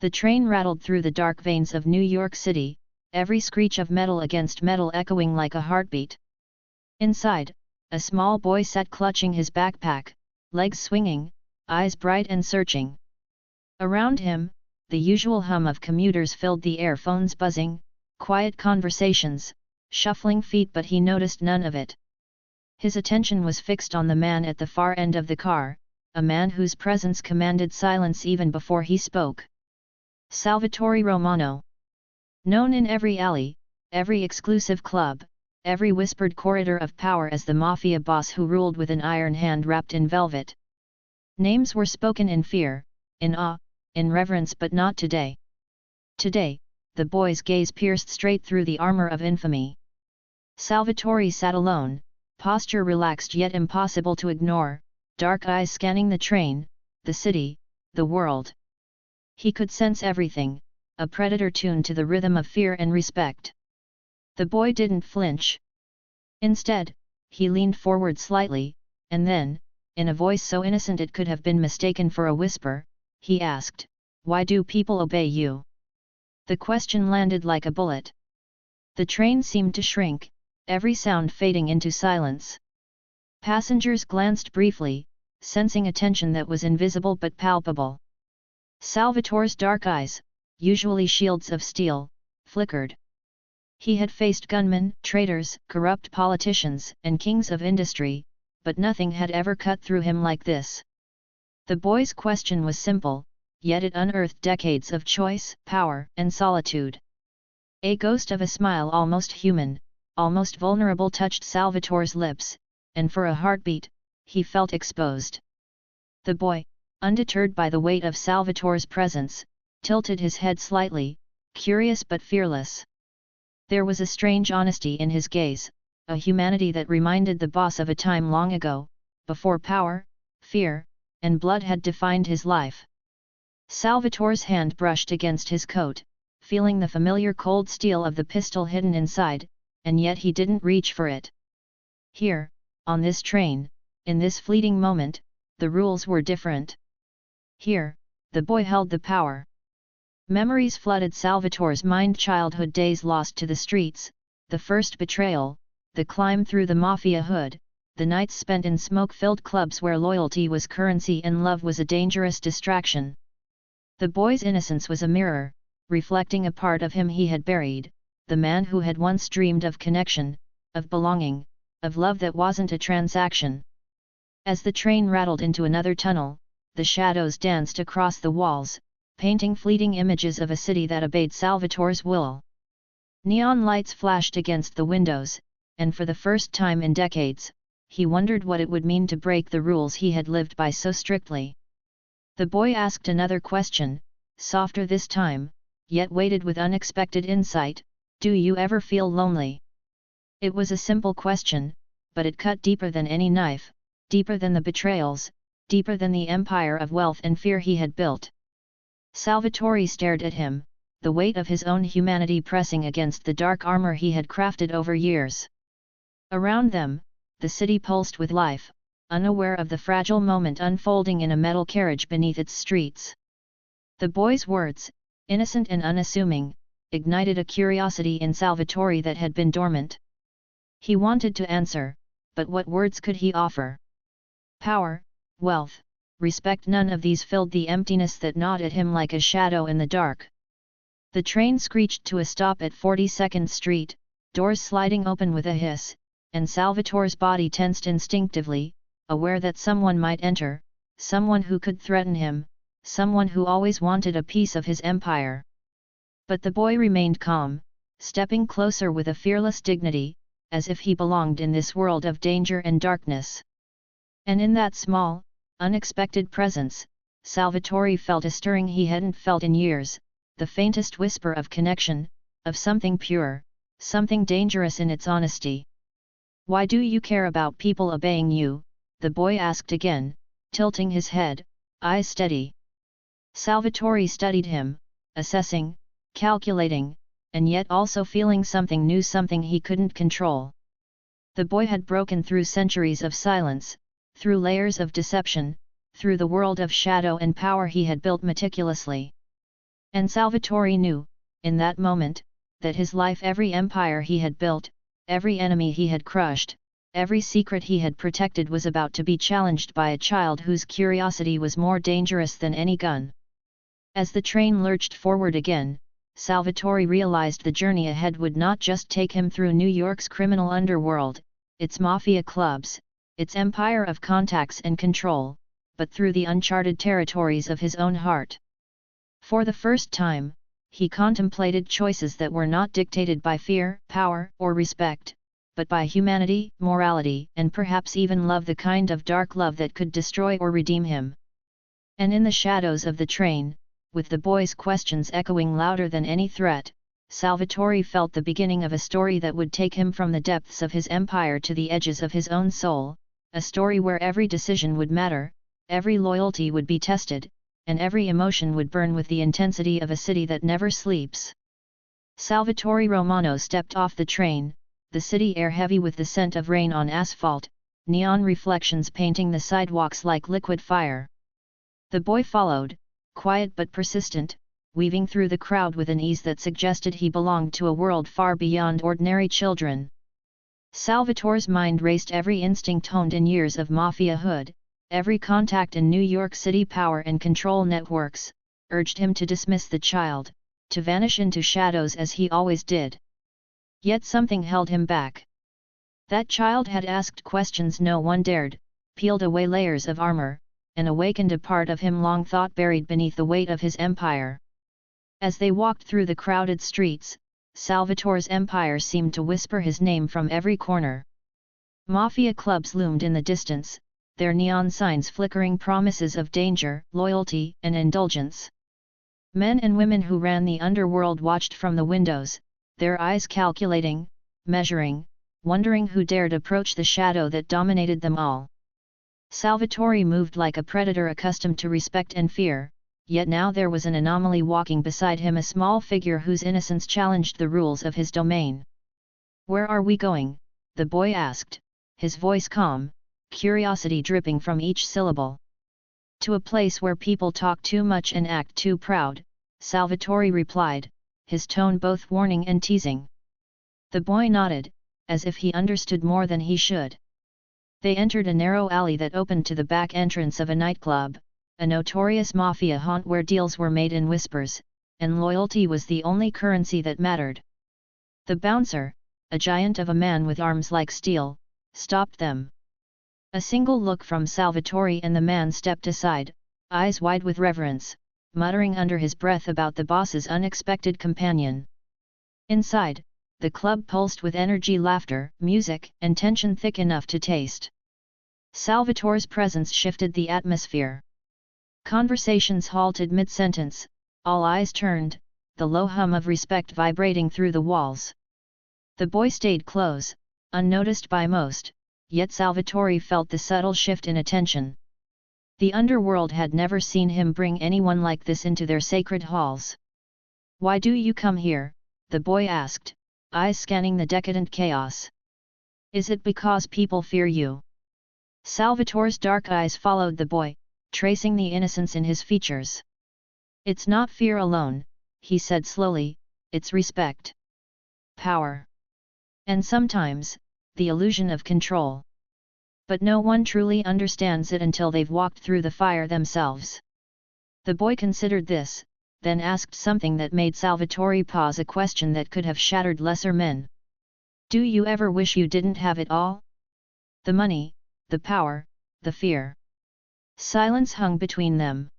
The train rattled through the dark veins of New York City, every screech of metal against metal echoing like a heartbeat. Inside, a small boy sat clutching his backpack, legs swinging, eyes bright and searching. Around him, the usual hum of commuters filled the air, phones buzzing, quiet conversations, shuffling feet, but he noticed none of it. His attention was fixed on the man at the far end of the car, a man whose presence commanded silence even before he spoke. Salvatore Romano. Known in every alley, every exclusive club, every whispered corridor of power as the Mafia boss who ruled with an iron hand wrapped in velvet. Names were spoken in fear, in awe, in reverence, but not today. Today, the boy's gaze pierced straight through the armor of infamy. Salvatore sat alone, posture relaxed yet impossible to ignore, dark eyes scanning the train, the city, the world. He could sense everything, a predator tuned to the rhythm of fear and respect. The boy didn't flinch. Instead, he leaned forward slightly, and then, in a voice so innocent it could have been mistaken for a whisper, he asked, "Why do people obey you?" The question landed like a bullet. The train seemed to shrink, every sound fading into silence. Passengers glanced briefly, sensing a tension that was invisible but palpable. Salvatore's dark eyes, usually shields of steel, flickered. He had faced gunmen, traitors, corrupt politicians, and kings of industry, but nothing had ever cut through him like this. The boy's question was simple, yet it unearthed decades of choice, power, and solitude. A ghost of a smile, almost human, almost vulnerable, touched Salvatore's lips, and for a heartbeat, he felt exposed. The boy, undeterred by the weight of Salvatore's presence, tilted his head slightly, curious but fearless. There was a strange honesty in his gaze, a humanity that reminded the boss of a time long ago, before power, fear, and blood had defined his life. Salvatore's hand brushed against his coat, feeling the familiar cold steel of the pistol hidden inside, and yet he didn't reach for it. Here, on this train, in this fleeting moment, the rules were different. Here, the boy held the power. Memories flooded Salvatore's mind, childhood days lost to the streets, the first betrayal, the climb through the Mafia hood, the nights spent in smoke-filled clubs where loyalty was currency and love was a dangerous distraction. The boy's innocence was a mirror, reflecting a part of him he had buried, the man who had once dreamed of connection, of belonging, of love that wasn't a transaction. As the train rattled into another tunnel, the shadows danced across the walls, painting fleeting images of a city that obeyed Salvatore's will. Neon lights flashed against the windows, and for the first time in decades, he wondered what it would mean to break the rules he had lived by so strictly. The boy asked another question, softer this time, yet weighted with unexpected insight, "Do you ever feel lonely?" It was a simple question, but it cut deeper than any knife, deeper than the betrayals, deeper than the empire of wealth and fear he had built. Salvatore stared at him, the weight of his own humanity pressing against the dark armor he had crafted over years. Around them, the city pulsed with life, unaware of the fragile moment unfolding in a metal carriage beneath its streets. The boy's words, innocent and unassuming, ignited a curiosity in Salvatore that had been dormant. He wanted to answer, but what words could he offer? Power, wealth, respect, none of these filled the emptiness that gnawed at him like a shadow in the dark. The train screeched to a stop at 42nd Street, doors sliding open with a hiss, and Salvatore's body tensed instinctively, aware that someone might enter, someone who could threaten him, someone who always wanted a piece of his empire. But the boy remained calm, stepping closer with a fearless dignity, as if he belonged in this world of danger and darkness. And in that small, unexpected presence, Salvatore felt a stirring he hadn't felt in years, the faintest whisper of connection, of something pure, something dangerous in its honesty. "Why do you care about people obeying you?" the boy asked again, tilting his head, eyes steady. Salvatore studied him, assessing, calculating, and yet also feeling something new, something he couldn't control. The boy had broken through centuries of silence, through layers of deception, through the world of shadow and power he had built meticulously. And Salvatore knew, in that moment, that his life, every empire he had built, every enemy he had crushed, every secret he had protected was about to be challenged by a child whose curiosity was more dangerous than any gun. As the train lurched forward again, Salvatore realized the journey ahead would not just take him through New York's criminal underworld, its mafia clubs, its empire of contacts and control, but through the uncharted territories of his own heart. For the first time, he contemplated choices that were not dictated by fear, power, or respect, but by humanity, morality, and perhaps even love, the kind of dark love that could destroy or redeem him. And in the shadows of the train, with the boy's questions echoing louder than any threat, Salvatore felt the beginning of a story that would take him from the depths of his empire to the edges of his own soul, a story where every decision would matter, every loyalty would be tested, and every emotion would burn with the intensity of a city that never sleeps. Salvatore Romano stepped off the train, the city air heavy with the scent of rain on asphalt, neon reflections painting the sidewalks like liquid fire. The boy followed, quiet but persistent, weaving through the crowd with an ease that suggested he belonged to a world far beyond ordinary children. Salvatore's mind raced, every instinct honed in years of mafia-hood, every contact in New York City power and control networks, urged him to dismiss the child, to vanish into shadows as he always did. Yet something held him back. That child had asked questions no one dared, peeled away layers of armor, and awakened a part of him long thought buried beneath the weight of his empire. As they walked through the crowded streets, Salvatore's empire seemed to whisper his name from every corner. Mafia clubs loomed in the distance, their neon signs flickering promises of danger, loyalty, and indulgence. Men and women who ran the underworld watched from the windows, their eyes calculating, measuring, wondering who dared approach the shadow that dominated them all. Salvatore moved like a predator accustomed to respect and fear, yet now there was an anomaly walking beside him, a small figure whose innocence challenged the rules of his domain. "Where are we going?" the boy asked, his voice calm, curiosity dripping from each syllable. "To a place where people talk too much and act too proud," Salvatore replied, his tone both warning and teasing. The boy nodded, as if he understood more than he should. They entered a narrow alley that opened to the back entrance of a nightclub, a notorious mafia haunt where deals were made in whispers, and loyalty was the only currency that mattered. The bouncer, a giant of a man with arms like steel, stopped them. A single look from Salvatore and the man stepped aside, eyes wide with reverence, muttering under his breath about the boss's unexpected companion. Inside, the club pulsed with energy, laughter, music, and tension thick enough to taste. Salvatore's presence shifted the atmosphere. Conversations halted mid-sentence, all eyes turned, the low hum of respect vibrating through the walls. The boy stayed close, unnoticed by most, yet Salvatore felt the subtle shift in attention. The underworld had never seen him bring anyone like this into their sacred halls. "Why do you come here?" the boy asked, eyes scanning the decadent chaos. "Is it because people fear you?" Salvatore's dark eyes followed the boy, tracing the innocence in his features. "It's not fear alone," he said slowly, "it's respect. Power. And sometimes, the illusion of control. But no one truly understands it until they've walked through the fire themselves." The boy considered this, then asked something that made Salvatore pause, a question that could have shattered lesser men. "Do you ever wish you didn't have it all? The money, the power, the fear." Silence hung between them.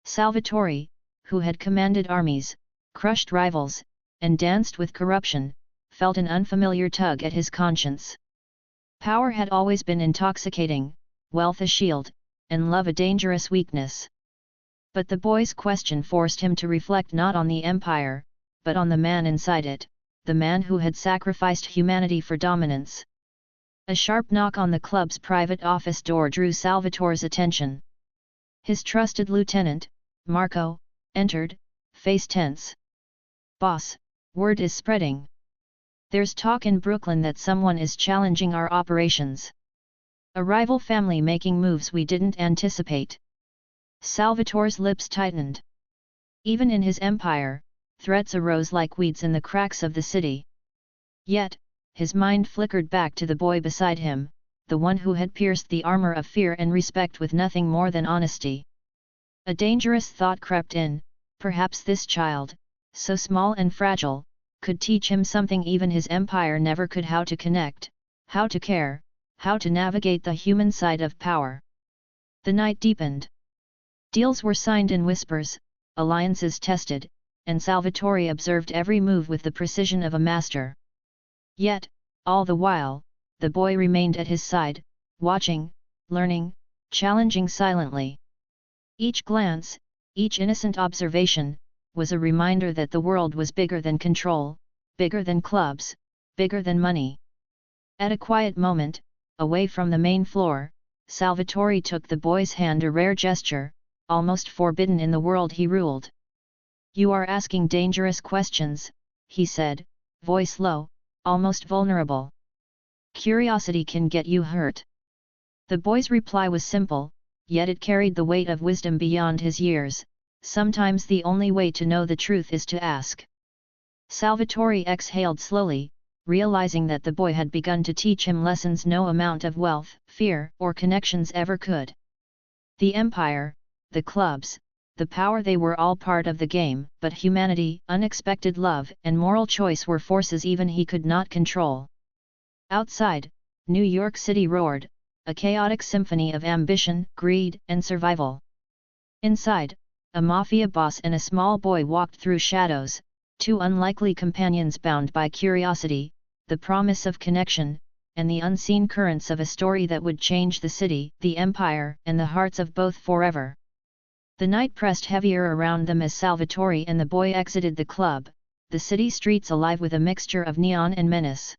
Salvatore, who had commanded armies, crushed rivals, and danced with corruption, felt an unfamiliar tug at his conscience. Power had always been intoxicating, wealth a shield, and love a dangerous weakness. But the boy's question forced him to reflect not on the empire, but on the man inside it, the man who had sacrificed humanity for dominance. A sharp knock on the club's private office door drew Salvatore's attention. His trusted lieutenant, Marco, entered, face tense. "Boss, word is spreading. There's talk in Brooklyn that someone is challenging our operations. A rival family making moves we didn't anticipate." Salvatore's lips tightened. Even in his empire, threats arose like weeds in the cracks of the city. Yet, his mind flickered back to the boy beside him, the one who had pierced the armor of fear and respect with nothing more than honesty. A dangerous thought crept in: perhaps this child, so small and fragile, could teach him something even his empire never could: how to connect, how to care, how to navigate the human side of power. The night deepened. Deals were signed in whispers, alliances tested, and Salvatore observed every move with the precision of a master. Yet, all the while, the boy remained at his side, watching, learning, challenging silently. Each glance, each innocent observation, was a reminder that the world was bigger than control, bigger than clubs, bigger than money. At a quiet moment, away from the main floor, Salvatore took the boy's hand, a rare gesture, almost forbidden in the world he ruled. "You are asking dangerous questions," he said, voice low, almost vulnerable. "Curiosity can get you hurt." The boy's reply was simple, yet it carried the weight of wisdom beyond his years. "Sometimes the only way to know the truth is to ask." Salvatore exhaled slowly, realizing that the boy had begun to teach him lessons no amount of wealth, fear, or connections ever could. The empire, the clubs, the power, they were all part of the game, but humanity, unexpected love, and moral choice were forces even he could not control. Outside, New York City roared, a chaotic symphony of ambition, greed, and survival. Inside, a mafia boss and a small boy walked through shadows, two unlikely companions bound by curiosity, the promise of connection, and the unseen currents of a story that would change the city, the empire, and the hearts of both forever. The night pressed heavier around them as Salvatore and the boy exited the club, the city streets alive with a mixture of neon and menace.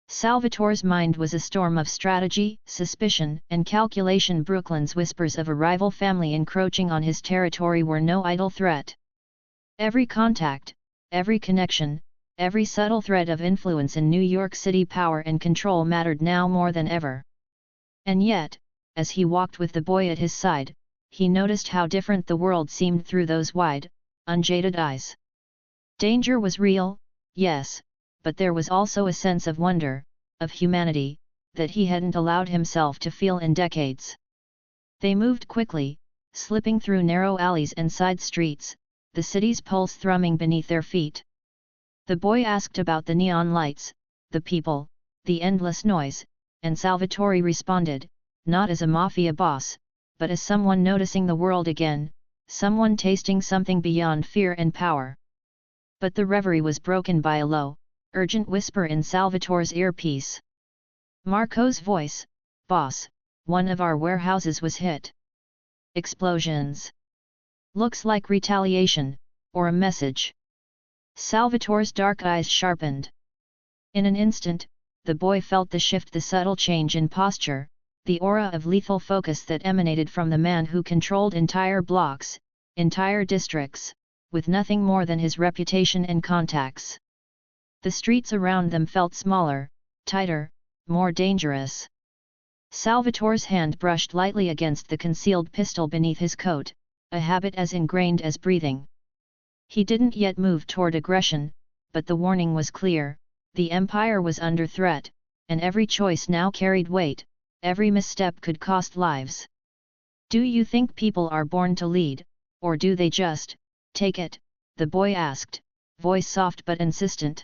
Salvatore's mind was a storm of strategy, suspicion, and calculation. Brooklyn's whispers of a rival family encroaching on his territory were no idle threat. Every contact, every connection, every subtle thread of influence in New York City power and control mattered now more than ever. And yet, as he walked with the boy at his side, he noticed how different the world seemed through those wide, unjaded eyes. Danger was real, yes, but there was also a sense of wonder, of humanity, that he hadn't allowed himself to feel in decades. They moved quickly, slipping through narrow alleys and side streets, the city's pulse thrumming beneath their feet. The boy asked about the neon lights, the people, the endless noise, and Salvatore responded, not as a mafia boss, but as someone noticing the world again, someone tasting something beyond fear and power. But the reverie was broken by a low, urgent whisper in Salvatore's earpiece. Marco's voice: "Boss, one of our warehouses was hit." Explosions. "Looks like retaliation, or a message." Salvatore's dark eyes sharpened. In an instant, the boy felt the shift, the subtle change in posture, the aura of lethal focus that emanated from the man who controlled entire blocks, entire districts, with nothing more than his reputation and contacts. The streets around them felt smaller, tighter, more dangerous. Salvatore's hand brushed lightly against the concealed pistol beneath his coat, a habit as ingrained as breathing. He didn't yet move toward aggression, but the warning was clear: the empire was under threat, and every choice now carried weight, every misstep could cost lives. "Do you think people are born to lead, or do they just take it?" the boy asked, voice soft but insistent.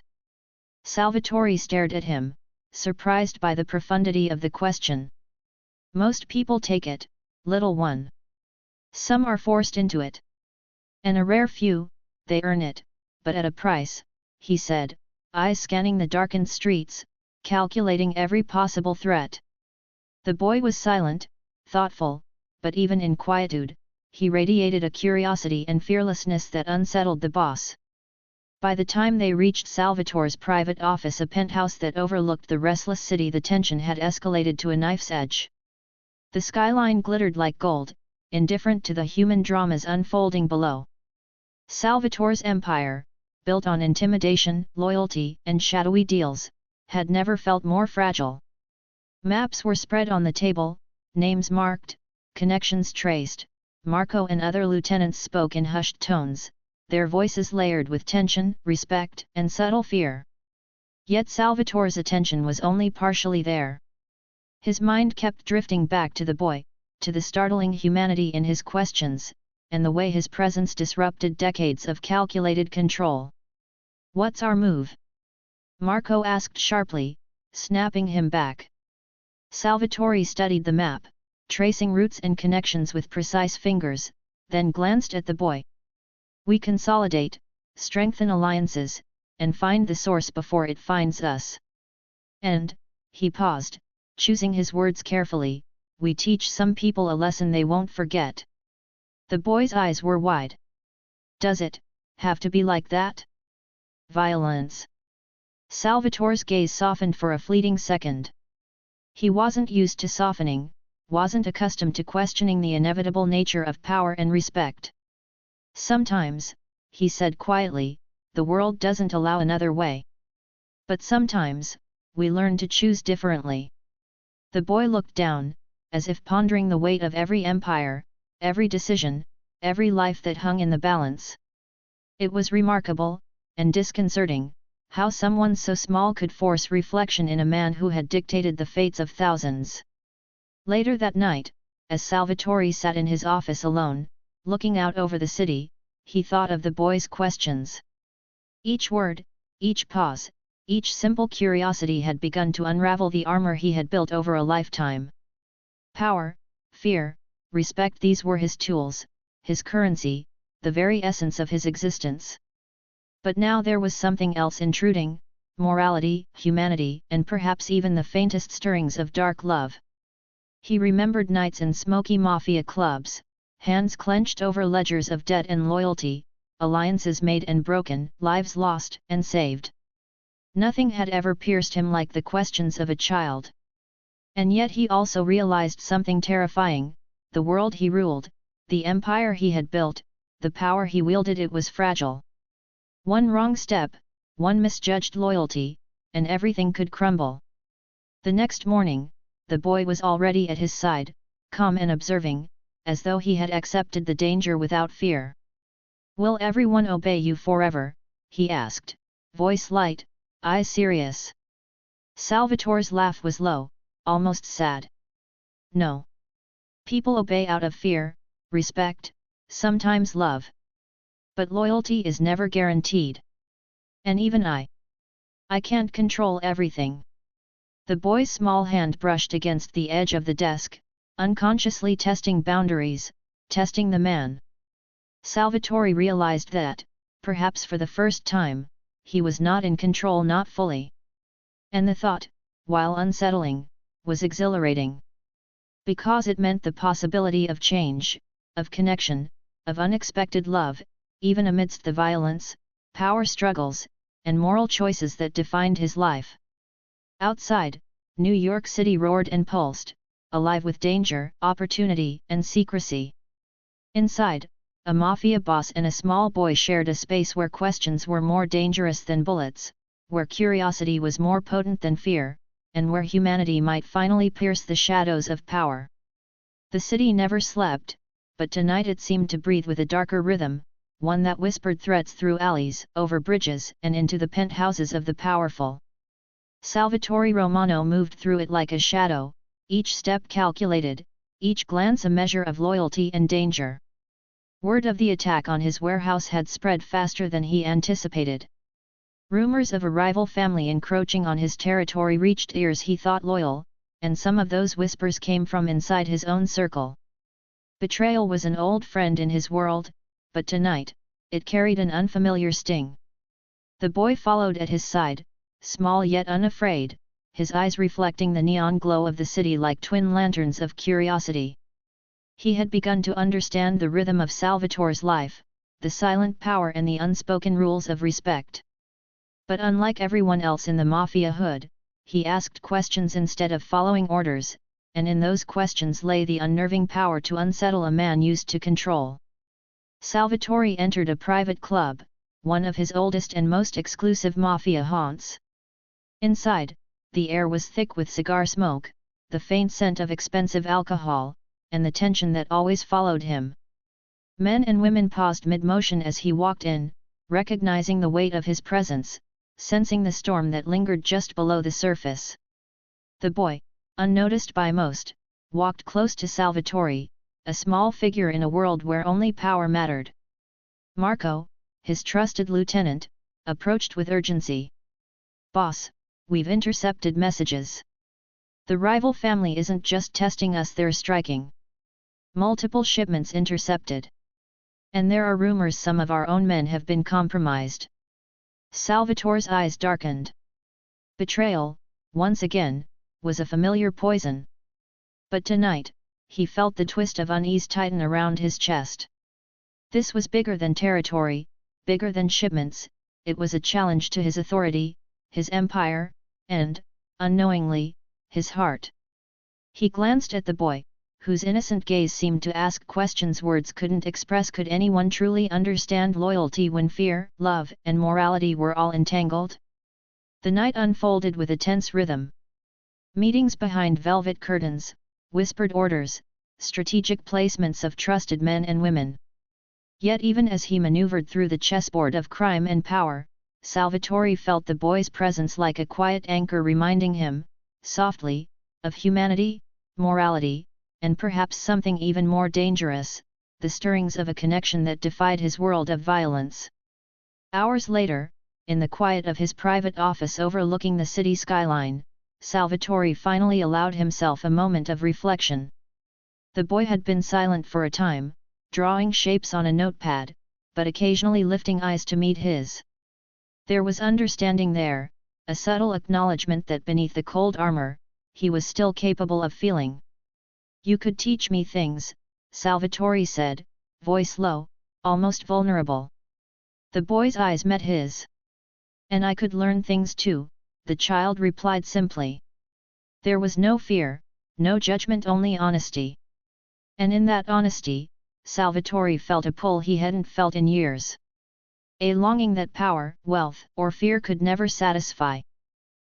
Salvatore stared at him, surprised by the profundity of the question. "Most people take it, little one. Some are forced into it. And a rare few, they earn it, but at a price," he said, eyes scanning the darkened streets, calculating every possible threat. The boy was silent, thoughtful, but even in quietude, he radiated a curiosity and fearlessness that unsettled the boss. By the time they reached Salvatore's private office, a penthouse that overlooked the restless city, the tension had escalated to a knife's edge. The skyline glittered like gold, indifferent to the human dramas unfolding below. Salvatore's empire, built on intimidation, loyalty, and shadowy deals, had never felt more fragile. Maps were spread on the table, names marked, connections traced. Marco and other lieutenants spoke in hushed tones, their voices layered with tension, respect, and subtle fear. Yet Salvatore's attention was only partially there. His mind kept drifting back to the boy, to the startling humanity in his questions, and the way his presence disrupted decades of calculated control. "What's our move?" Marco asked sharply, snapping him back. Salvatore studied the map, tracing routes and connections with precise fingers, then glanced at the boy. "We consolidate, strengthen alliances, and find the source before it finds us. And," he paused, choosing his words carefully, "we teach some people a lesson they won't forget." The boy's eyes were wide. "Does it have to be like that? Violence?" Salvatore's gaze softened for a fleeting second. He wasn't used to softening, wasn't accustomed to questioning the inevitable nature of power and respect. "Sometimes," he said quietly, "the world doesn't allow another way. But sometimes, we learn to choose differently." The boy looked down, as if pondering the weight of every empire, every decision, every life that hung in the balance. It was remarkable, and disconcerting, how someone so small could force reflection in a man who had dictated the fates of thousands. Later that night, as Salvatore sat in his office alone, looking out over the city, he thought of the boy's questions. Each word, each pause, each simple curiosity had begun to unravel the armor he had built over a lifetime. Power, fear, respect, these were his tools, his currency, the very essence of his existence. But now there was something else intruding: morality, humanity, and perhaps even the faintest stirrings of dark love. He remembered nights in smoky Mafia clubs, hands clenched over ledgers of debt and loyalty, alliances made and broken, lives lost and saved. Nothing had ever pierced him like the questions of a child. And yet he also realized something terrifying: the world he ruled, the empire he had built, the power he wielded, it was fragile. One wrong step, one misjudged loyalty, and everything could crumble. The next morning, the boy was already at his side, calm and observing, as though he had accepted the danger without fear. "Will everyone obey you forever?" he asked, voice light, eyes serious. Salvatore's laugh was low, almost sad. "No. People obey out of fear, respect, sometimes love. But loyalty is never guaranteed. And even I can't control everything." The boy's small hand brushed against the edge of the desk, unconsciously testing boundaries, testing the man. Salvatore realized that, perhaps for the first time, he was not in control, not fully. And the thought, while unsettling, was exhilarating. Because it meant the possibility of change, of connection, of unexpected love, even amidst the violence, power struggles, and moral choices that defined his life. Outside, New York City roared and pulsed, alive with danger, opportunity, and secrecy. Inside, a mafia boss and a small boy shared a space where questions were more dangerous than bullets, where curiosity was more potent than fear, and where humanity might finally pierce the shadows of power. The city never slept, but tonight it seemed to breathe with a darker rhythm, one that whispered threats through alleys, over bridges, and into the penthouses of the powerful. Salvatore Romano moved through it like a shadow, each step calculated, each glance a measure of loyalty and danger. Word of the attack on his warehouse had spread faster than he anticipated. Rumors of a rival family encroaching on his territory reached ears he thought loyal, and some of those whispers came from inside his own circle. Betrayal was an old friend in his world, but tonight, it carried an unfamiliar sting. The boy followed at his side, small yet unafraid, his eyes reflecting the neon glow of the city like twin lanterns of curiosity. He had begun to understand the rhythm of Salvatore's life, the silent power and the unspoken rules of respect. But unlike everyone else in the Mafia hood, he asked questions instead of following orders, and in those questions lay the unnerving power to unsettle a man used to control. Salvatore entered a private club, one of his oldest and most exclusive Mafia haunts. Inside, the air was thick with cigar smoke, the faint scent of expensive alcohol, and the tension that always followed him. Men and women paused mid-motion as he walked in, recognizing the weight of his presence, sensing the storm that lingered just below the surface. The boy, unnoticed by most, walked close to Salvatore, a small figure in a world where only power mattered. Marco, his trusted lieutenant, approached with urgency. "Boss, we've intercepted messages. The rival family isn't just testing us, they're striking. Multiple shipments intercepted. And there are rumors some of our own men have been compromised." Salvatore's eyes darkened. Betrayal, once again, was a familiar poison. But tonight, he felt the twist of unease tighten around his chest. This was bigger than territory, bigger than shipments, it was a challenge to his authority, his empire, and, unknowingly, his heart. He glanced at the boy, whose innocent gaze seemed to ask questions words couldn't express. Could anyone truly understand loyalty when fear, love, and morality were all entangled? The night unfolded with a tense rhythm. Meetings behind velvet curtains, whispered orders, strategic placements of trusted men and women. Yet even as he maneuvered through the chessboard of crime and power, Salvatore felt the boy's presence like a quiet anchor reminding him, softly, of humanity, morality, and perhaps something even more dangerous, the stirrings of a connection that defied his world of violence. Hours later, in the quiet of his private office overlooking the city skyline, Salvatore finally allowed himself a moment of reflection. The boy had been silent for a time, drawing shapes on a notepad, but occasionally lifting eyes to meet his. There was understanding there, a subtle acknowledgement that beneath the cold armor, he was still capable of feeling. "You could teach me things," Salvatore said, voice low, almost vulnerable. The boy's eyes met his. "And I could learn things too," the child replied simply. There was no fear, no judgment, only honesty. And in that honesty, Salvatore felt a pull he hadn't felt in years. A longing that power, wealth, or fear could never satisfy.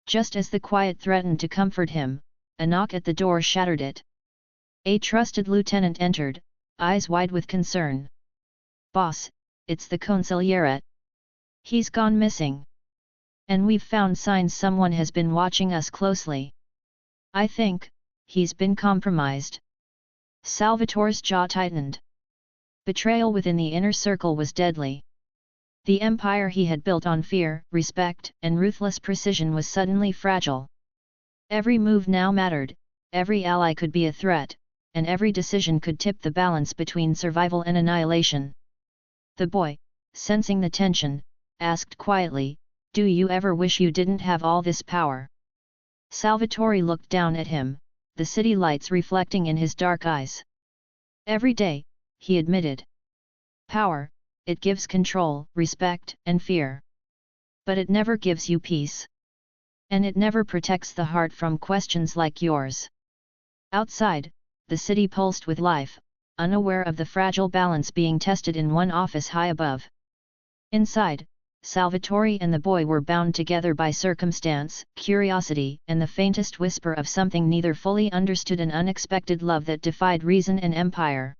Just as the quiet threatened to comfort him, a knock at the door shattered it. A trusted lieutenant entered, eyes wide with concern. "Boss, it's the consigliere. He's gone missing. And we've found signs someone has been watching us closely. I think he's been compromised." Salvatore's jaw tightened. Betrayal within the inner circle was deadly. The empire he had built on fear, respect, and ruthless precision was suddenly fragile. Every move now mattered, every ally could be a threat, and every decision could tip the balance between survival and annihilation. The boy, sensing the tension, asked quietly, "Do you ever wish you didn't have all this power?" Salvatore looked down at him, the city lights reflecting in his dark eyes. "Every day," he admitted. "Power, it gives control, respect, and fear. But it never gives you peace. And it never protects the heart from questions like yours." Outside, the city pulsed with life, unaware of the fragile balance being tested in one office high above. Inside, Salvatore and the boy were bound together by circumstance, curiosity, and the faintest whisper of something neither fully understood, an unexpected love that defied reason and empire.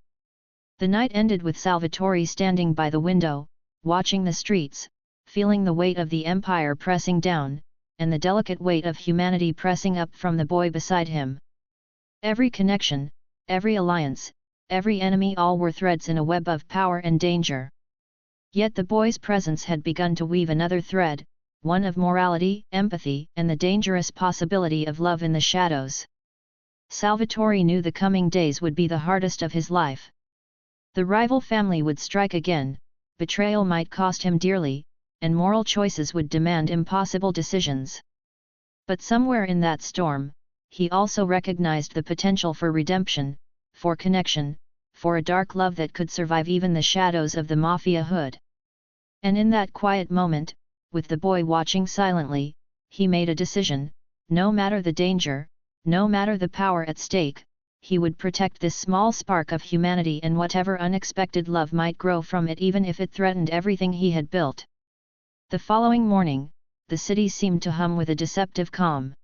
The night ended with Salvatore standing by the window, watching the streets, feeling the weight of the empire pressing down, and the delicate weight of humanity pressing up from the boy beside him. Every connection, every alliance, every enemy, all were threads in a web of power and danger. Yet the boy's presence had begun to weave another thread, one of morality, empathy, and the dangerous possibility of love in the shadows. Salvatore knew the coming days would be the hardest of his life. The rival family would strike again, betrayal might cost him dearly, and moral choices would demand impossible decisions. But somewhere in that storm, he also recognized the potential for redemption, for connection, for a dark love that could survive even the shadows of the Mafia hood. And in that quiet moment, with the boy watching silently, he made a decision: no matter the danger, no matter the power at stake, he would protect this small spark of humanity and whatever unexpected love might grow from it, even if it threatened everything he had built. The following morning, the city seemed to hum with a deceptive calm.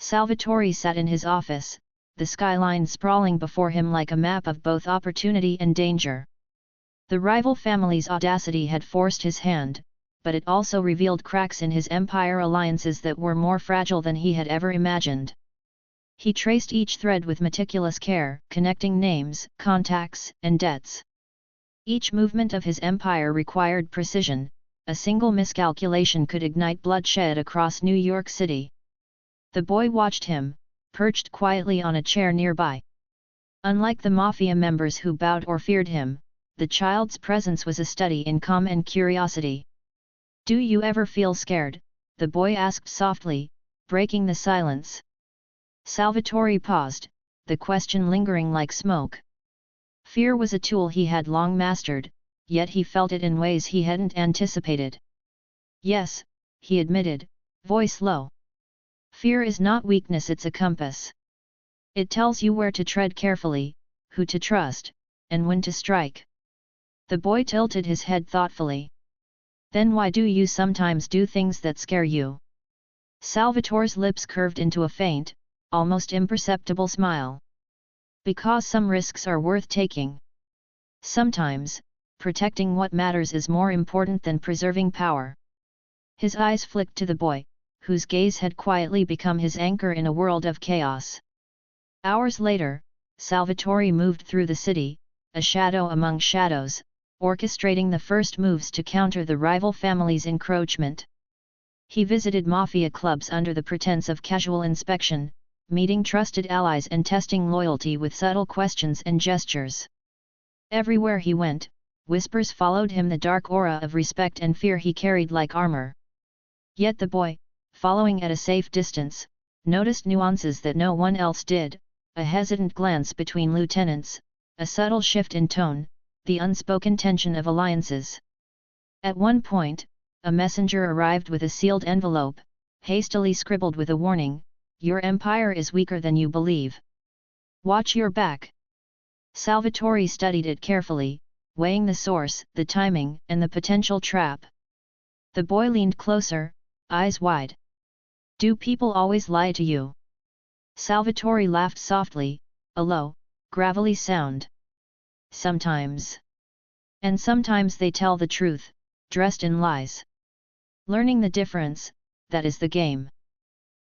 Salvatore sat in his office, the skyline sprawling before him like a map of both opportunity and danger. The rival family's audacity had forced his hand, but it also revealed cracks in his empire alliances that were more fragile than he had ever imagined. He traced each thread with meticulous care, connecting names, contacts, and debts. Each movement of his empire required precision. A single miscalculation could ignite bloodshed across New York City. The boy watched him, perched quietly on a chair nearby. Unlike the Mafia members who bowed or feared him, the child's presence was a study in calm and curiosity. "Do you ever feel scared?" the boy asked softly, breaking the silence. Salvatore paused, the question lingering like smoke. Fear was a tool he had long mastered, yet he felt it in ways he hadn't anticipated. "Yes," he admitted, voice low. "Fear is not weakness, it's a compass. It tells you where to tread carefully, who to trust, and when to strike." The boy tilted his head thoughtfully. "Then why do you sometimes do things that scare you?" Salvatore's lips curved into a faint, almost imperceptible smile. "Because some risks are worth taking. Sometimes, protecting what matters is more important than preserving power." His eyes flicked to the boy, whose gaze had quietly become his anchor in a world of chaos. Hours later, Salvatore moved through the city, a shadow among shadows, orchestrating the first moves to counter the rival family's encroachment. He visited Mafia clubs under the pretense of casual inspection, meeting trusted allies and testing loyalty with subtle questions and gestures. Everywhere he went, whispers followed him, the dark aura of respect and fear he carried like armor. Yet the boy, following at a safe distance, noticed nuances that no one else did: a hesitant glance between lieutenants, a subtle shift in tone, the unspoken tension of alliances. At one point, a messenger arrived with a sealed envelope, hastily scribbled with a warning: "Your empire is weaker than you believe. Watch your back." Salvatore studied it carefully, weighing the source, the timing, and the potential trap. The boy leaned closer, eyes wide. "Do people always lie to you?" Salvatore laughed softly, a low, gravelly sound. "Sometimes. And sometimes they tell the truth, dressed in lies. Learning the difference, that is the game."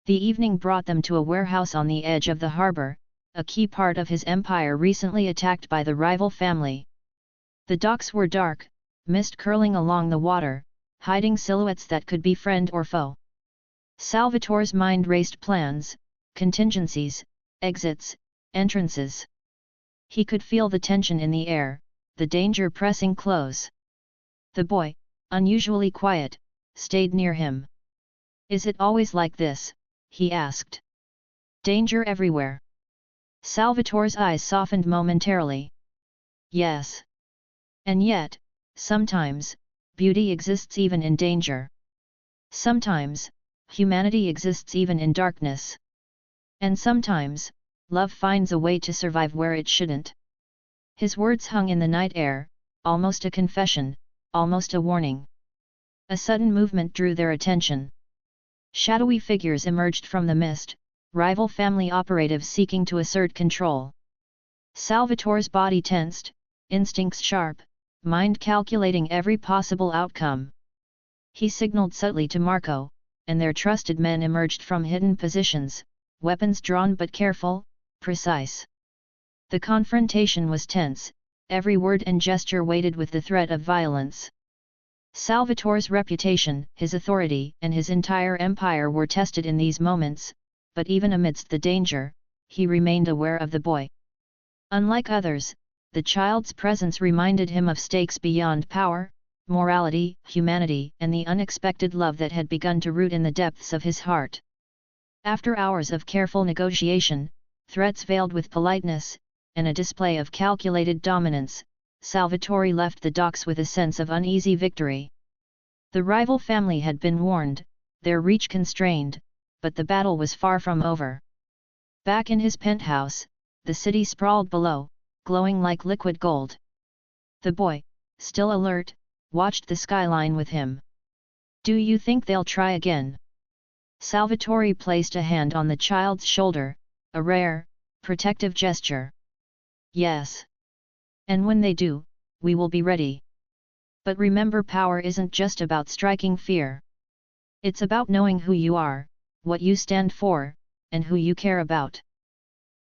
The evening brought them to a warehouse on the edge of the harbor, a key part of his empire recently attacked by the rival family. The docks were dark, mist curling along the water, hiding silhouettes that could be friend or foe. Salvatore's mind raced plans, contingencies, exits, entrances. He could feel the tension in the air, the danger pressing close. The boy, unusually quiet, stayed near him. "Is it always like this?" he asked. "Danger everywhere?" Salvatore's eyes softened momentarily. "Yes. And yet, sometimes, beauty exists even in danger. Sometimes, humanity exists even in darkness. And sometimes, love finds a way to survive where it shouldn't." His words hung in the night air, almost a confession, almost a warning. A sudden movement drew their attention. Shadowy figures emerged from the mist, rival family operatives seeking to assert control. Salvatore's body tensed, instincts sharp, mind calculating every possible outcome. He signaled subtly to Marco, and their trusted men emerged from hidden positions, weapons drawn but careful, precise. The confrontation was tense, every word and gesture weighted with the threat of violence. Salvatore's reputation, his authority, and his entire empire were tested in these moments, but even amidst the danger, he remained aware of the boy. Unlike others, the child's presence reminded him of stakes beyond power, morality, humanity, and the unexpected love that had begun to root in the depths of his heart. After hours of careful negotiation, threats veiled with politeness, and a display of calculated dominance, Salvatore left the docks with a sense of uneasy victory. The rival family had been warned, their reach constrained, but the battle was far from over. Back in his penthouse, the city sprawled below, glowing like liquid gold. The boy, still alert, watched the skyline with him. "Do you think they'll try again?" Salvatore placed a hand on the child's shoulder, a rare, protective gesture. "Yes. And when they do, we will be ready. But remember, power isn't just about striking fear. It's about knowing who you are, what you stand for, and who you care about.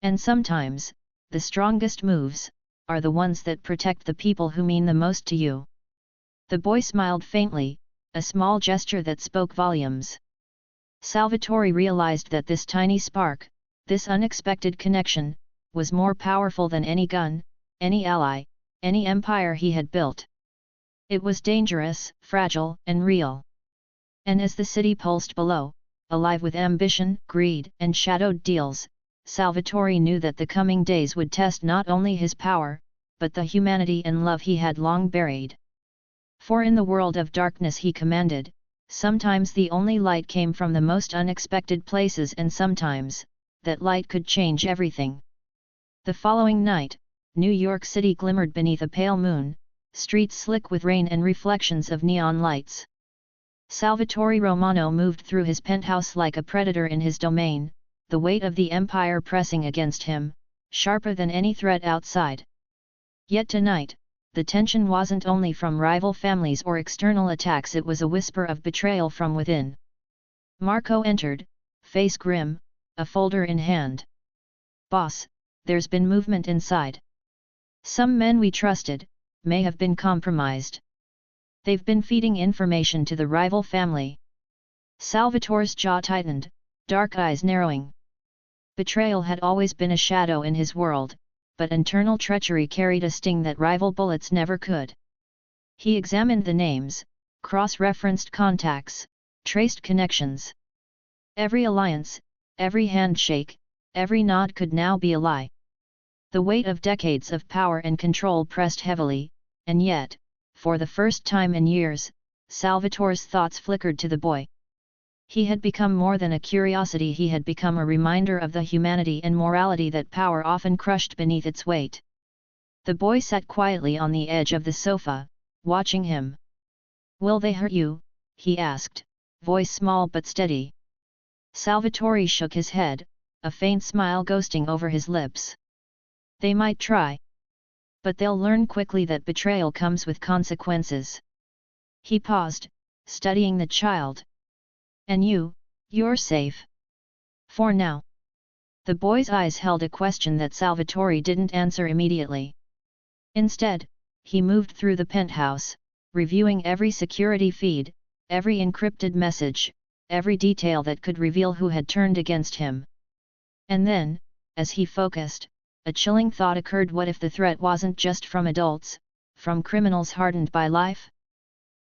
And sometimes, the strongest moves are the ones that protect the people who mean the most to you." The boy smiled faintly, a small gesture that spoke volumes. Salvatore realized that this tiny spark, this unexpected connection, was more powerful than any gun, any ally, any empire he had built. It was dangerous, fragile, and real. And as the city pulsed below, alive with ambition, greed, and shadowed deals, Salvatore knew that the coming days would test not only his power, but the humanity and love he had long buried. For in the world of darkness he commanded, sometimes the only light came from the most unexpected places, and sometimes, that light could change everything. The following night, New York City glimmered beneath a pale moon, streets slick with rain and reflections of neon lights. Salvatore Romano moved through his penthouse like a predator in his domain, the weight of the empire pressing against him, sharper than any threat outside. Yet tonight, the tension wasn't only from rival families or external attacks, it was a whisper of betrayal from within. Marco entered, face grim, a folder in hand. "Boss, there's been movement inside. Some men we trusted may have been compromised. They've been feeding information to the rival family." Salvatore's jaw tightened, dark eyes narrowing. Betrayal had always been a shadow in his world, but internal treachery carried a sting that rival bullets never could. He examined the names, cross-referenced contacts, traced connections. Every alliance, every handshake, every nod could now be a lie. The weight of decades of power and control pressed heavily, and yet, for the first time in years, Salvatore's thoughts flickered to the boy. He had become more than a curiosity, he had become a reminder of the humanity and morality that power often crushed beneath its weight. The boy sat quietly on the edge of the sofa, watching him. "Will they hurt you?" he asked, voice small but steady. Salvatore shook his head, a faint smile ghosting over his lips. "They might try. But they'll learn quickly that betrayal comes with consequences." He paused, studying the child. "And you're safe. For now." The boy's eyes held a question that Salvatore didn't answer immediately. Instead, he moved through the penthouse, reviewing every security feed, every encrypted message, every detail that could reveal who had turned against him. And then, as he focused, a chilling thought occurred: what if the threat wasn't just from adults, from criminals hardened by life?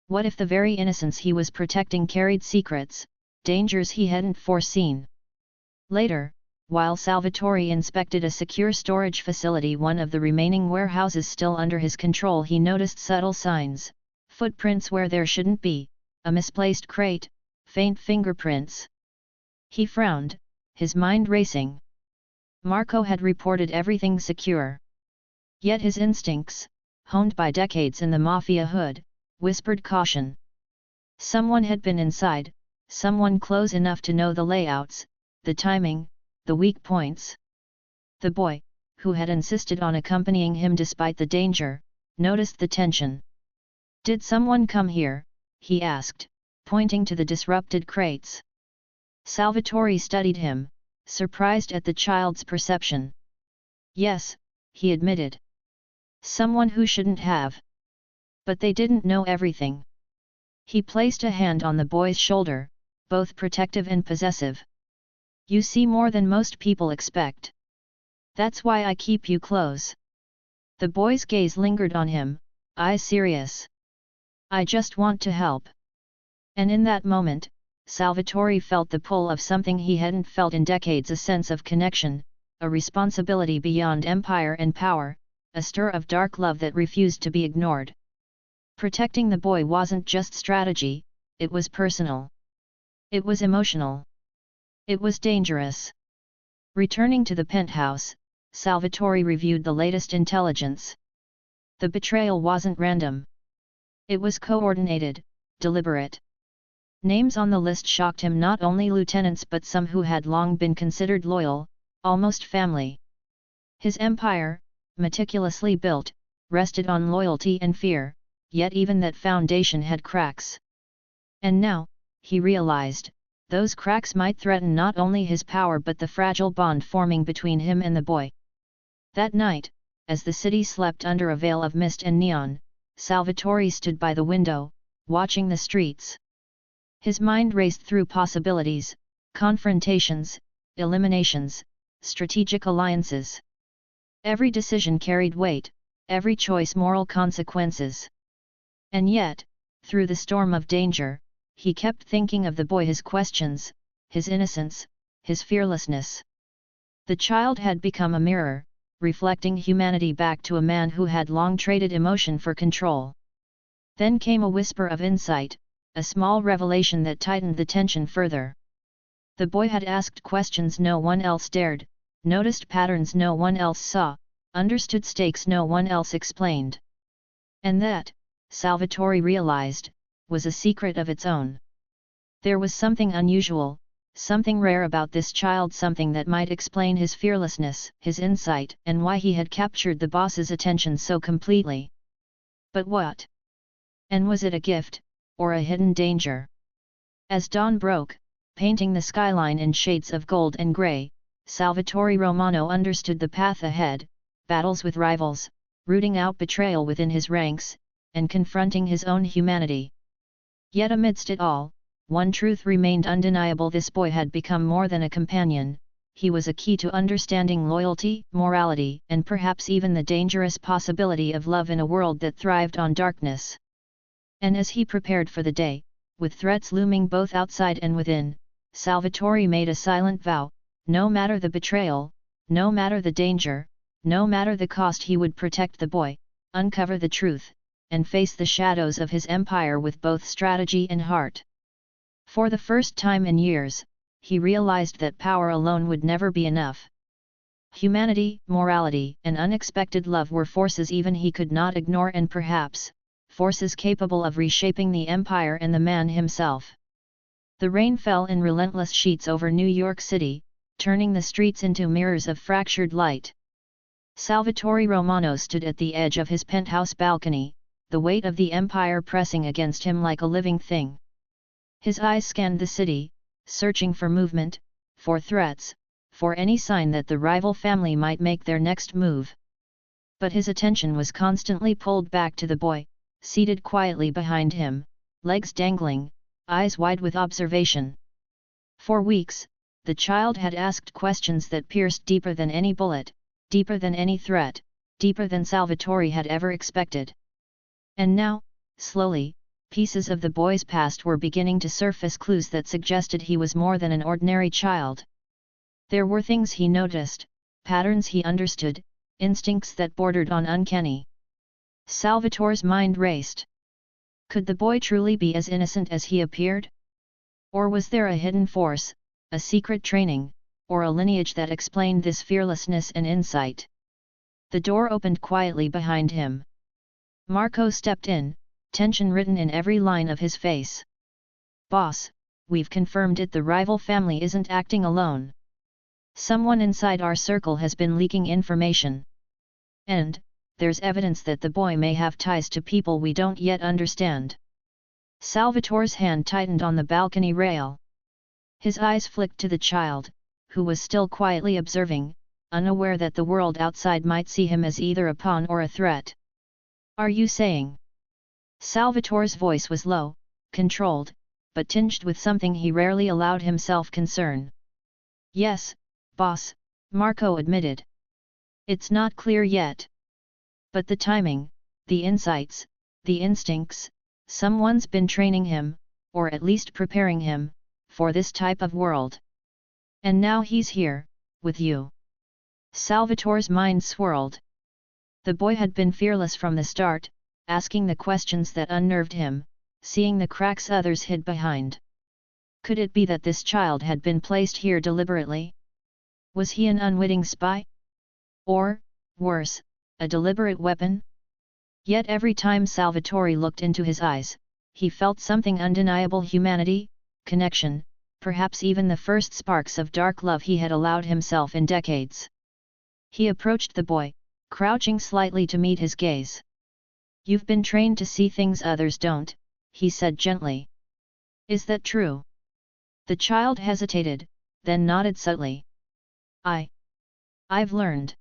What if the very innocence he was protecting carried secrets, dangers he hadn't foreseen? Later, while Salvatore inspected a secure storage facility, one of the remaining warehouses still under his control, he noticed subtle signs, footprints where there shouldn't be, a misplaced crate, faint fingerprints. He frowned, his mind racing. Marco had reported everything secure. Yet his instincts, honed by decades in the Mafia hood, whispered caution. Someone had been inside, someone close enough to know the layouts, the timing, the weak points. The boy, who had insisted on accompanying him despite the danger, noticed the tension. "Did someone come here?" he asked, pointing to the disrupted crates. Salvatore studied him, surprised at the child's perception. "Yes," he admitted. "Someone who shouldn't have. But they didn't know everything." He placed a hand on the boy's shoulder, both protective and possessive. "You see more than most people expect. That's why I keep you close." The boy's gaze lingered on him, eyes serious. "I just want to help." And in that moment, Salvatore felt the pull of something he hadn't felt in decades, a sense of connection, a responsibility beyond empire and power, a stir of dark love that refused to be ignored. Protecting the boy wasn't just strategy, it was personal. It was emotional. It was dangerous. Returning to the penthouse, Salvatore reviewed the latest intelligence. The betrayal wasn't random. It was coordinated, deliberate. Names on the list shocked him, not only lieutenants but some who had long been considered loyal, almost family. His empire, meticulously built, rested on loyalty and fear, yet even that foundation had cracks. And now, he realized, those cracks might threaten not only his power but the fragile bond forming between him and the boy. That night, as the city slept under a veil of mist and neon, Salvatore stood by the window, watching the streets. His mind raced through possibilities, confrontations, eliminations, strategic alliances. Every decision carried weight, every choice moral consequences. And yet, through the storm of danger, he kept thinking of the boy, his questions, his innocence, his fearlessness. The child had become a mirror, reflecting humanity back to a man who had long traded emotion for control. Then came a whisper of insight, a small revelation that tightened the tension further. The boy had asked questions no one else dared, noticed patterns no one else saw, understood stakes no one else explained. And that, Salvatore realized, was a secret of its own. There was something unusual, something rare about this child, something that might explain his fearlessness, his insight, and why he had captured the boss's attention so completely. But what? And was it a gift, or a hidden danger? As dawn broke, painting the skyline in shades of gold and grey, Salvatore Romano understood the path ahead, battles with rivals, rooting out betrayal within his ranks, and confronting his own humanity. Yet amidst it all, one truth remained undeniable: this boy had become more than a companion, he was a key to understanding loyalty, morality, and perhaps even the dangerous possibility of love in a world that thrived on darkness. And as he prepared for the day, with threats looming both outside and within, Salvatore made a silent vow: no matter the betrayal, no matter the danger, no matter the cost, he would protect the boy, uncover the truth, and face the shadows of his empire with both strategy and heart. For the first time in years, he realized that power alone would never be enough. Humanity, morality, and unexpected love were forces even he could not ignore, and perhaps, forces capable of reshaping the empire and the man himself. The rain fell in relentless sheets over New York City, turning the streets into mirrors of fractured light. Salvatore Romano stood at the edge of his penthouse balcony, the weight of the empire pressing against him like a living thing. His eyes scanned the city, searching for movement, for threats, for any sign that the rival family might make their next move. But his attention was constantly pulled back to the boy, seated quietly behind him, legs dangling, eyes wide with observation. For weeks, the child had asked questions that pierced deeper than any bullet, deeper than any threat, deeper than Salvatore had ever expected. And now, slowly, pieces of the boy's past were beginning to surface, clues that suggested he was more than an ordinary child. There were things he noticed, patterns he understood, instincts that bordered on uncanny. Salvatore's mind raced. Could the boy truly be as innocent as he appeared? Or was there a hidden force, a secret training, or a lineage that explained this fearlessness and insight? The door opened quietly behind him. Marco stepped in, tension written in every line of his face. "Boss, we've confirmed it. The rival family isn't acting alone. Someone inside our circle has been leaking information. And, there's evidence that the boy may have ties to people we don't yet understand." Salvatore's hand tightened on the balcony rail. His eyes flicked to the child, who was still quietly observing, unaware that the world outside might see him as either a pawn or a threat. "Are you saying?" Salvatore's voice was low, controlled, but tinged with something he rarely allowed himself concern. "Yes, boss," Marco admitted. "It's not clear yet. But the timing, the insights, the instincts, someone's been training him, or at least preparing him, for this type of world. And now he's here, with you." Salvatore's mind swirled. The boy had been fearless from the start, asking the questions that unnerved him, seeing the cracks others hid behind. Could it be that this child had been placed here deliberately? Was he an unwitting spy? Or, worse, a deliberate weapon? Yet every time Salvatore looked into his eyes, he felt something undeniable: humanity, connection, perhaps even the first sparks of dark love he had allowed himself in decades. He approached the boy, crouching slightly to meet his gaze. "You've been trained to see things others don't," he said gently. "Is that true?" The child hesitated, then nodded subtly. I've learned.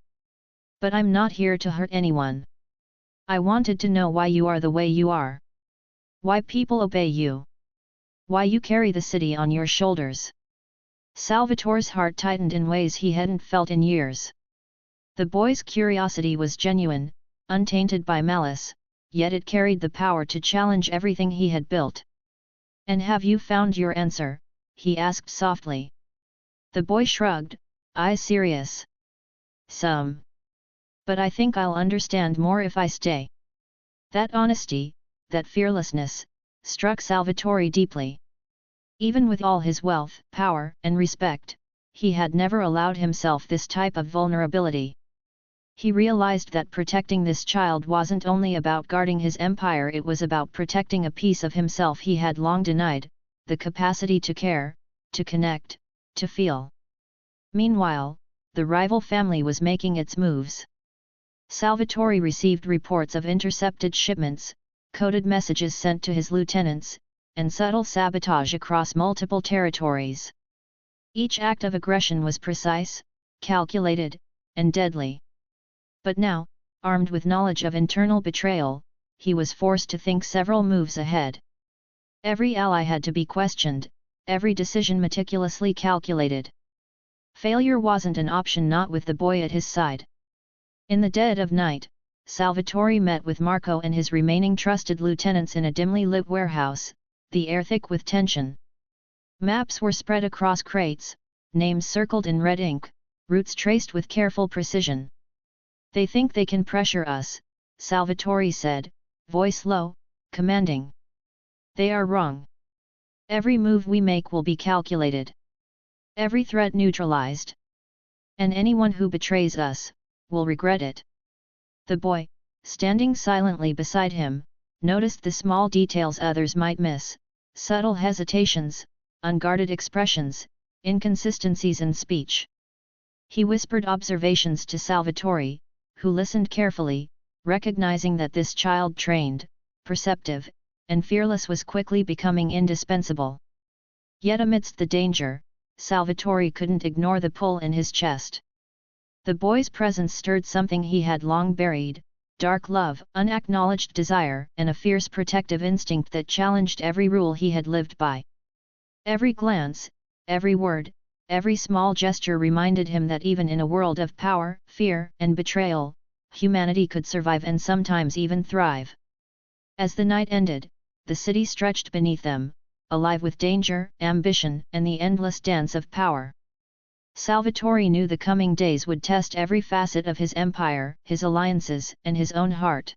But I'm not here to hurt anyone. I wanted to know why you are the way you are. Why people obey you. Why you carry the city on your shoulders." Salvatore's heart tightened in ways he hadn't felt in years. The boy's curiosity was genuine, untainted by malice, yet it carried the power to challenge everything he had built. "And have you found your answer?" he asked softly. The boy shrugged, eyes serious. "Some. But I think I'll understand more if I stay." That honesty, that fearlessness, struck Salvatore deeply. Even with all his wealth, power, and respect, he had never allowed himself this type of vulnerability. He realized that protecting this child wasn't only about guarding his empire, it was about protecting a piece of himself he had long denied, the capacity to care, to connect, to feel. Meanwhile, the rival family was making its moves. Salvatore received reports of intercepted shipments, coded messages sent to his lieutenants, and subtle sabotage across multiple territories. Each act of aggression was precise, calculated, and deadly. But now, armed with knowledge of internal betrayal, he was forced to think several moves ahead. Every ally had to be questioned, every decision meticulously calculated. Failure wasn't an option, not with the boy at his side. In the dead of night, Salvatore met with Marco and his remaining trusted lieutenants in a dimly lit warehouse, the air thick with tension. Maps were spread across crates, names circled in red ink, routes traced with careful precision. "They think they can pressure us," Salvatore said, voice low, commanding. "They are wrong. Every move we make will be calculated. Every threat neutralized. And anyone who betrays us, will regret it." The boy, standing silently beside him, noticed the small details others might miss, subtle hesitations, unguarded expressions, inconsistencies in speech. He whispered observations to Salvatore, who listened carefully, recognizing that this child trained, perceptive, and fearless was quickly becoming indispensable. Yet amidst the danger, Salvatore couldn't ignore the pull in his chest. The boy's presence stirred something he had long buried, dark love, unacknowledged desire, and a fierce protective instinct that challenged every rule he had lived by. Every glance, every word, every small gesture reminded him that even in a world of power, fear, and betrayal, humanity could survive and sometimes even thrive. As the night ended, the city stretched beneath them, alive with danger, ambition, and the endless dance of power. Salvatore knew the coming days would test every facet of his empire, his alliances, and his own heart.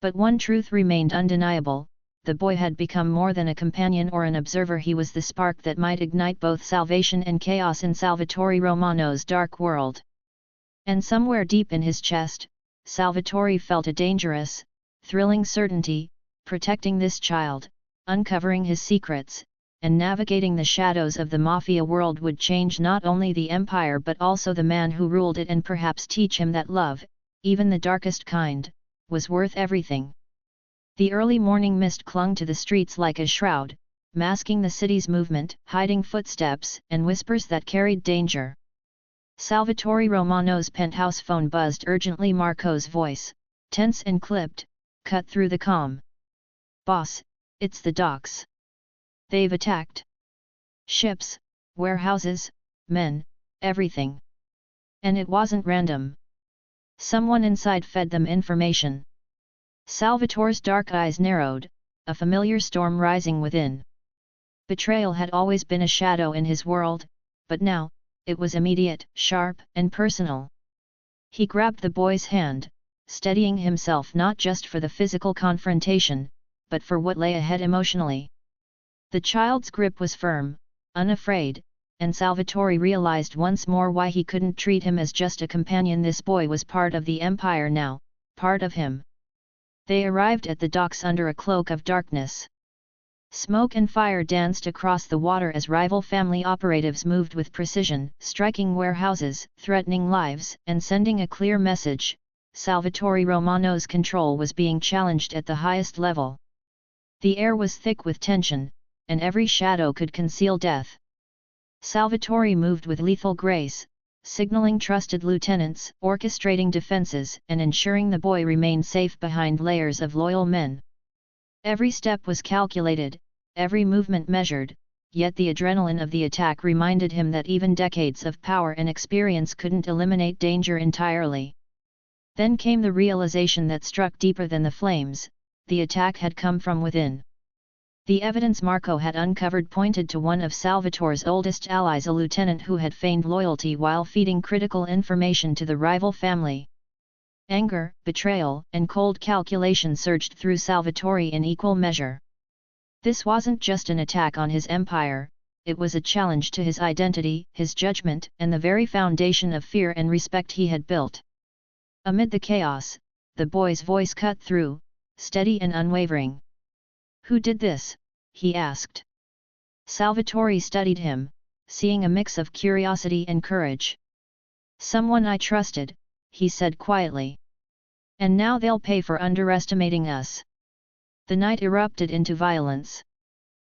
But one truth remained undeniable: the boy had become more than a companion or an observer. He was the spark that might ignite both salvation and chaos in Salvatore Romano's dark world. And somewhere deep in his chest, Salvatore felt a dangerous, thrilling certainty: protecting this child, uncovering his secrets, and navigating the shadows of the Mafia world would change not only the empire but also the man who ruled it, and perhaps teach him that love, even the darkest kind, was worth everything. The early morning mist clung to the streets like a shroud, masking the city's movement, hiding footsteps and whispers that carried danger. Salvatore Romano's penthouse phone buzzed urgently. Marco's voice, tense and clipped, cut through the calm. "Boss, it's the docks. They've attacked. Ships, warehouses, men, everything. And it wasn't random. Someone inside fed them information." Salvatore's dark eyes narrowed, a familiar storm rising within. Betrayal had always been a shadow in his world, but now, it was immediate, sharp, and personal. He grabbed the boy's hand, steadying himself not just for the physical confrontation, but for what lay ahead emotionally. The child's grip was firm, unafraid, and Salvatore realized once more why he couldn't treat him as just a companion. This boy was part of the empire now, part of him. They arrived at the docks under a cloak of darkness. Smoke and fire danced across the water as rival family operatives moved with precision, striking warehouses, threatening lives, and sending a clear message: Salvatore Romano's control was being challenged at the highest level. The air was thick with tension, and every shadow could conceal death. Salvatore moved with lethal grace, signaling trusted lieutenants, orchestrating defenses, and ensuring the boy remained safe behind layers of loyal men. Every step was calculated, every movement measured, yet the adrenaline of the attack reminded him that even decades of power and experience couldn't eliminate danger entirely. Then came the realization that struck deeper than the flames: the attack had come from within. The evidence Marco had uncovered pointed to one of Salvatore's oldest allies, a lieutenant who had feigned loyalty while feeding critical information to the rival family. Anger, betrayal, and cold calculation surged through Salvatore in equal measure. This wasn't just an attack on his empire, it was a challenge to his identity, his judgment, and the very foundation of fear and respect he had built. Amid the chaos, the boy's voice cut through, steady and unwavering. "Who did this?" he asked. Salvatore studied him, seeing a mix of curiosity and courage. "Someone I trusted," he said quietly. "And now they'll pay for underestimating us." The night erupted into violence.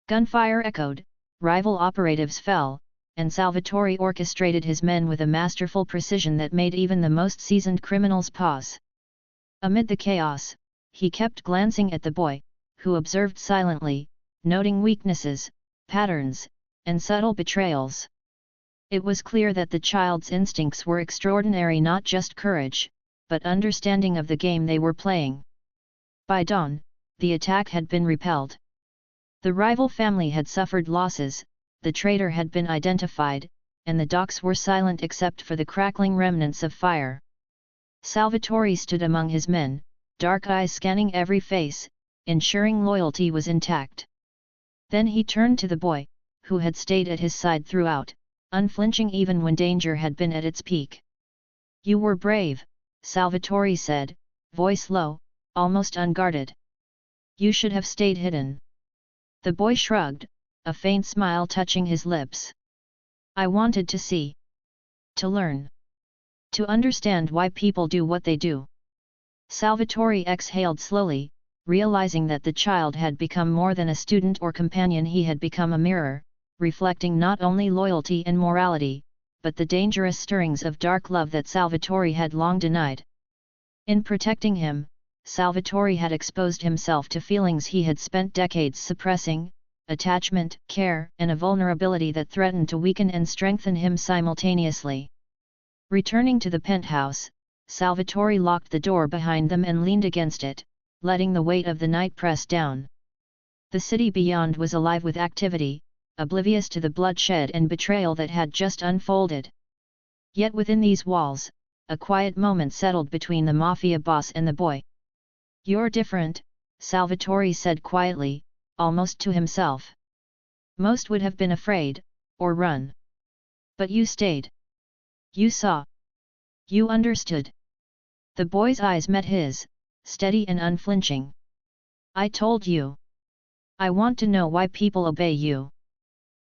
Gunfire echoed, rival operatives fell, and Salvatore orchestrated his men with a masterful precision that made even the most seasoned criminals pause. Amid the chaos, he kept glancing at the boy, who observed silently, noting weaknesses, patterns, and subtle betrayals. It was clear that the child's instincts were extraordinary, not just courage, but understanding of the game they were playing. By dawn, the attack had been repelled. The rival family had suffered losses, the traitor had been identified, and the docks were silent except for the crackling remnants of fire. Salvatore stood among his men, dark eyes scanning every face, ensuring loyalty was intact. Then he turned to the boy, who had stayed at his side throughout, unflinching even when danger had been at its peak. "You were brave," Salvatore said, voice low, almost unguarded. "You should have stayed hidden." The boy shrugged, a faint smile touching his lips. "I wanted to see. To learn. To understand why people do what they do." Salvatore exhaled slowly, realizing that the child had become more than a student or companion. He had become a mirror, reflecting not only loyalty and morality, but the dangerous stirrings of dark love that Salvatore had long denied. In protecting him, Salvatore had exposed himself to feelings he had spent decades suppressing: attachment, care, and a vulnerability that threatened to weaken and strengthen him simultaneously. Returning to the penthouse, Salvatore locked the door behind them and leaned against it, letting the weight of the night press down. The city beyond was alive with activity, oblivious to the bloodshed and betrayal that had just unfolded. Yet within these walls, a quiet moment settled between the Mafia boss and the boy. "You're different," Salvatore said quietly, almost to himself. "Most would have been afraid, or run. But you stayed. You saw. You understood." The boy's eyes met his, steady and unflinching. "I told you. I want to know why people obey you.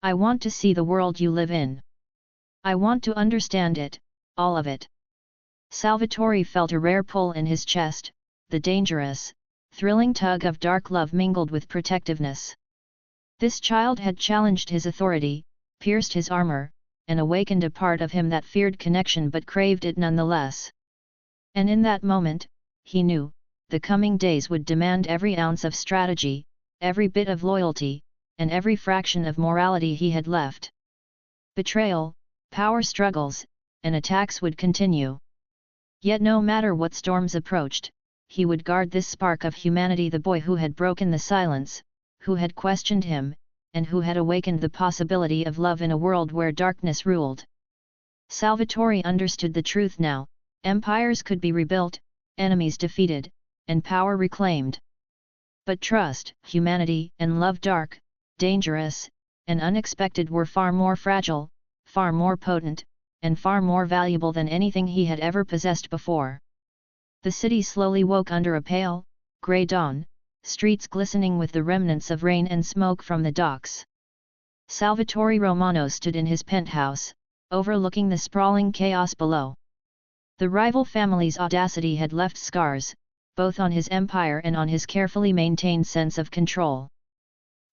I want to see the world you live in. I want to understand it, all of it." Salvatore felt a rare pull in his chest, the dangerous, thrilling tug of dark love mingled with protectiveness. This child had challenged his authority, pierced his armor, and awakened a part of him that feared connection but craved it nonetheless. And in that moment, he knew, the coming days would demand every ounce of strategy, every bit of loyalty, and every fraction of morality he had left. Betrayal, power struggles, and attacks would continue. Yet no matter what storms approached, he would guard this spark of humanity, the boy who had broken the silence, who had questioned him, and who had awakened the possibility of love in a world where darkness ruled. Salvatore understood the truth now: empires could be rebuilt, enemies defeated, and power reclaimed. But trust, humanity, and love, dark, dangerous, and unexpected, were far more fragile, far more potent, and far more valuable than anything he had ever possessed before. The city slowly woke under a pale, grey dawn, streets glistening with the remnants of rain and smoke from the docks. Salvatore Romano stood in his penthouse, overlooking the sprawling chaos below. The rival family's audacity had left scars, both on his empire and on his carefully maintained sense of control.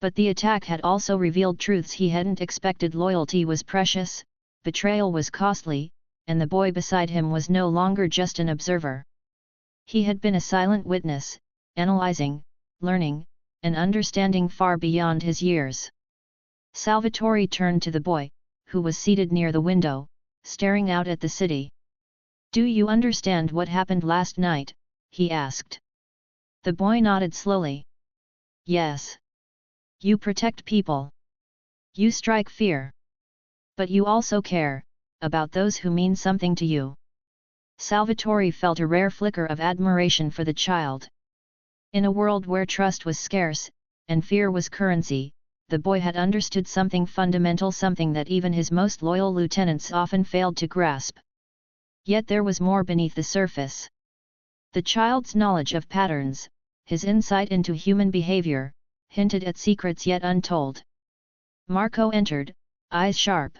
But the attack had also revealed truths he hadn't expected. Loyalty was precious, betrayal was costly, and the boy beside him was no longer just an observer. He had been a silent witness, analyzing, learning, and understanding far beyond his years. Salvatore turned to the boy, who was seated near the window, staring out at the city. "Do you understand what happened last night?" he asked. The boy nodded slowly. "Yes. You protect people. You strike fear. But you also care about those who mean something to you." Salvatore felt a rare flicker of admiration for the child. In a world where trust was scarce, and fear was currency, the boy had understood something fundamental, something that even his most loyal lieutenants often failed to grasp. Yet there was more beneath the surface. The child's knowledge of patterns, his insight into human behavior, hinted at secrets yet untold. Marco entered, eyes sharp.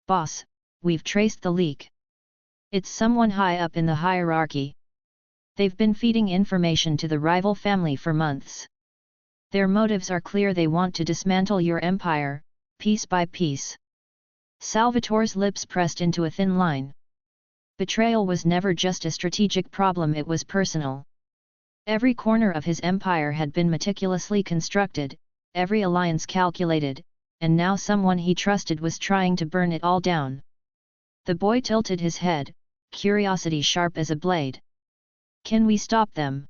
"Boss, we've traced the leak. It's someone high up in the hierarchy. They've been feeding information to the rival family for months. Their motives are clear. They want to dismantle your empire, piece by piece." Salvatore's lips pressed into a thin line. Betrayal was never just a strategic problem, it was personal. Every corner of his empire had been meticulously constructed, every alliance calculated, and now someone he trusted was trying to burn it all down. The boy tilted his head, curiosity sharp as a blade. "Can we stop them?"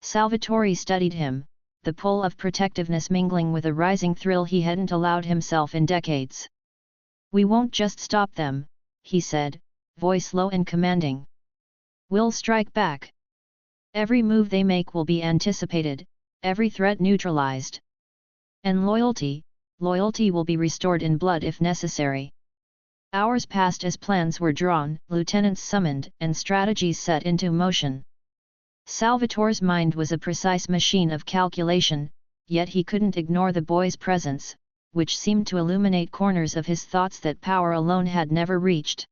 Salvatore studied him, the pull of protectiveness mingling with a rising thrill he hadn't allowed himself in decades. "We won't just stop them," he said, voice low and commanding. "We'll strike back. Every move they make will be anticipated, every threat neutralized. And loyalty will be restored in blood if necessary." Hours passed as plans were drawn, lieutenants summoned, and strategies set into motion. Salvatore's mind was a precise machine of calculation, yet he couldn't ignore the boy's presence, which seemed to illuminate corners of his thoughts that power alone had never reached.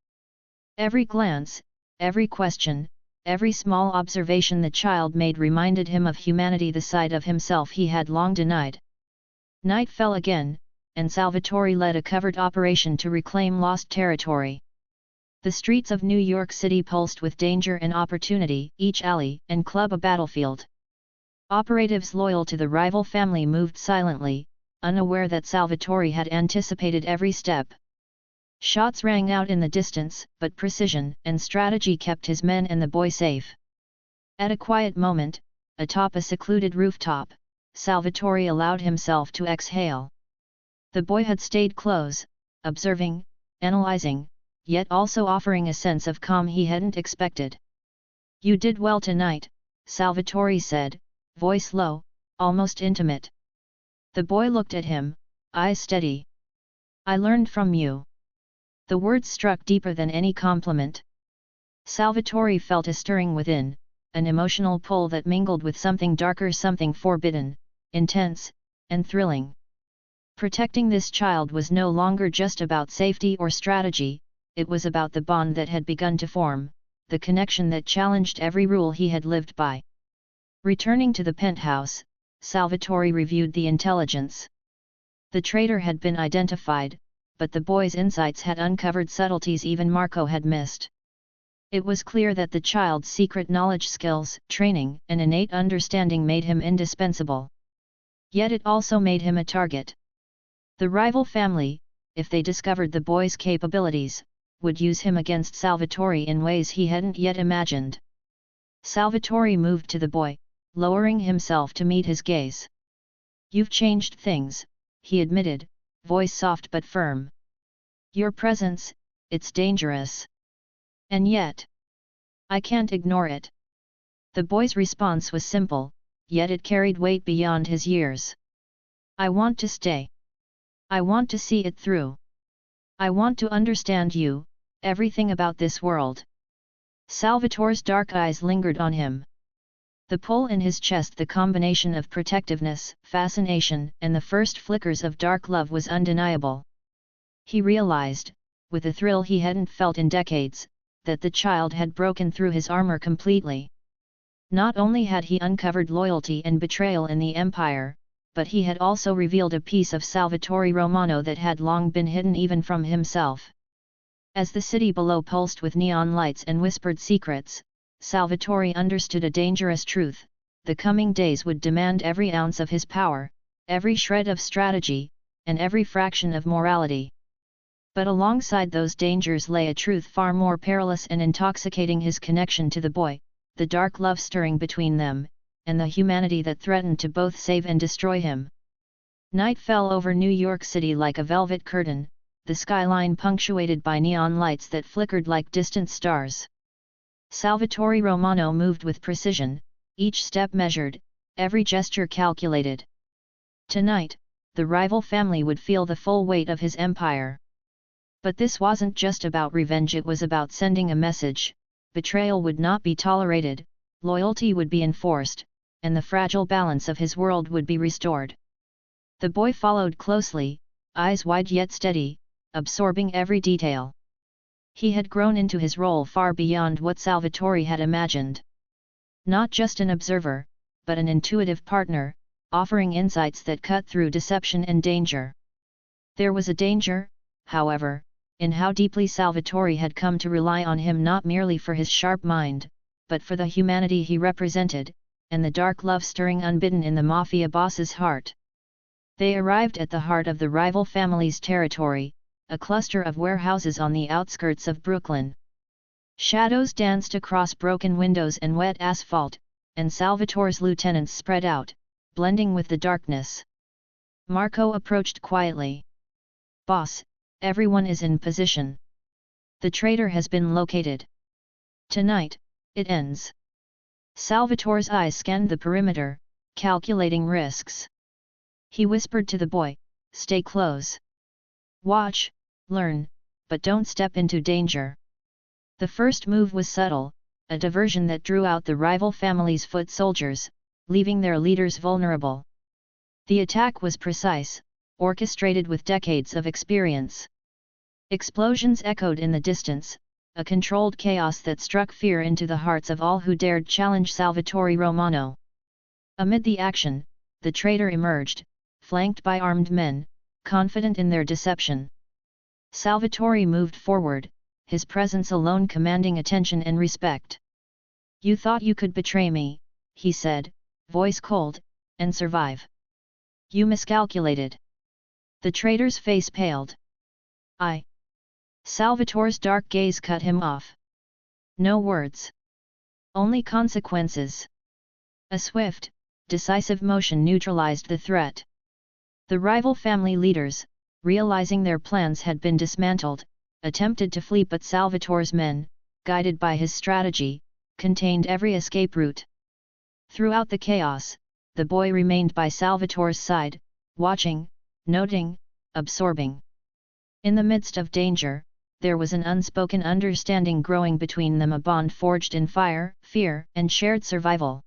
Every glance, every question, every small observation the child made reminded him of humanity, the side of himself he had long denied. Night fell again, and Salvatore led a covert operation to reclaim lost territory. The streets of New York City pulsed with danger and opportunity, each alley and club a battlefield. Operatives loyal to the rival family moved silently, unaware that Salvatore had anticipated every step. Shots rang out in the distance, but precision and strategy kept his men and the boy safe. At a quiet moment, atop a secluded rooftop, Salvatore allowed himself to exhale. The boy had stayed close, observing, analyzing, yet also offering a sense of calm he hadn't expected. "You did well tonight," Salvatore said, voice low, almost intimate. The boy looked at him, eyes steady. "I learned from you." The words struck deeper than any compliment. Salvatore felt a stirring within, an emotional pull that mingled with something darker, something forbidden, intense, and thrilling. Protecting this child was no longer just about safety or strategy, it was about the bond that had begun to form, the connection that challenged every rule he had lived by. Returning to the penthouse, Salvatore reviewed the intelligence. The traitor had been identified, but the boy's insights had uncovered subtleties even Marco had missed. It was clear that the child's secret knowledge, skills, training, and innate understanding made him indispensable. Yet it also made him a target. The rival family, if they discovered the boy's capabilities, would use him against Salvatore in ways he hadn't yet imagined. Salvatore moved to the boy, lowering himself to meet his gaze. "You've changed things," he admitted, voice soft but firm. "Your presence, it's dangerous. And yet, I can't ignore it." The boy's response was simple, yet it carried weight beyond his years. "I want to stay. I want to see it through. I want to understand you, everything about this world." Salvatore's dark eyes lingered on him. The pull in his chest, the combination of protectiveness, fascination, and the first flickers of dark love was undeniable. He realized, with a thrill he hadn't felt in decades, that the child had broken through his armor completely. Not only had he uncovered loyalty and betrayal in the Empire, but he had also revealed a piece of Salvatore Romano that had long been hidden even from himself. As the city below pulsed with neon lights and whispered secrets, Salvatore understood a dangerous truth: the coming days would demand every ounce of his power, every shred of strategy, and every fraction of morality. But alongside those dangers lay a truth far more perilous and intoxicating: his connection to the boy, the dark love stirring between them, and the humanity that threatened to both save and destroy him. Night fell over New York City like a velvet curtain, the skyline punctuated by neon lights that flickered like distant stars. Salvatore Romano moved with precision, each step measured, every gesture calculated. Tonight, the rival family would feel the full weight of his empire. But this wasn't just about revenge, it was about sending a message: betrayal would not be tolerated, loyalty would be enforced, and the fragile balance of his world would be restored. The boy followed closely, eyes wide yet steady, absorbing every detail. He had grown into his role far beyond what Salvatore had imagined. Not just an observer, but an intuitive partner, offering insights that cut through deception and danger. There was a danger, however, in how deeply Salvatore had come to rely on him, not merely for his sharp mind, but for the humanity he represented, and the dark love stirring unbidden in the Mafia boss's heart. They arrived at the heart of the rival family's territory, a cluster of warehouses on the outskirts of Brooklyn. Shadows danced across broken windows and wet asphalt, and Salvatore's lieutenants spread out, blending with the darkness. Marco approached quietly. "Boss, everyone is in position. The traitor has been located. Tonight, it ends." Salvatore's eyes scanned the perimeter, calculating risks. He whispered to the boy, "Stay close. Watch, learn, but don't step into danger." The first move was subtle, a diversion that drew out the rival family's foot soldiers, leaving their leaders vulnerable. The attack was precise, orchestrated with decades of experience. Explosions echoed in the distance, a controlled chaos that struck fear into the hearts of all who dared challenge Salvatore Romano. Amid the action, the traitor emerged, flanked by armed men, confident in their deception. Salvatore moved forward, his presence alone commanding attention and respect. "You thought you could betray me," he said, voice cold, "and survive. You miscalculated." The traitor's face paled. "I..." Salvatore's dark gaze cut him off. "No words. Only consequences." A swift, decisive motion neutralized the threat. The rival family leaders, realizing their plans had been dismantled, attempted to flee, but Salvatore's men, guided by his strategy, contained every escape route. Throughout the chaos, the boy remained by Salvatore's side, watching, noting, absorbing. In the midst of danger, there was an unspoken understanding growing between them, a bond forged in fire, fear, and shared survival.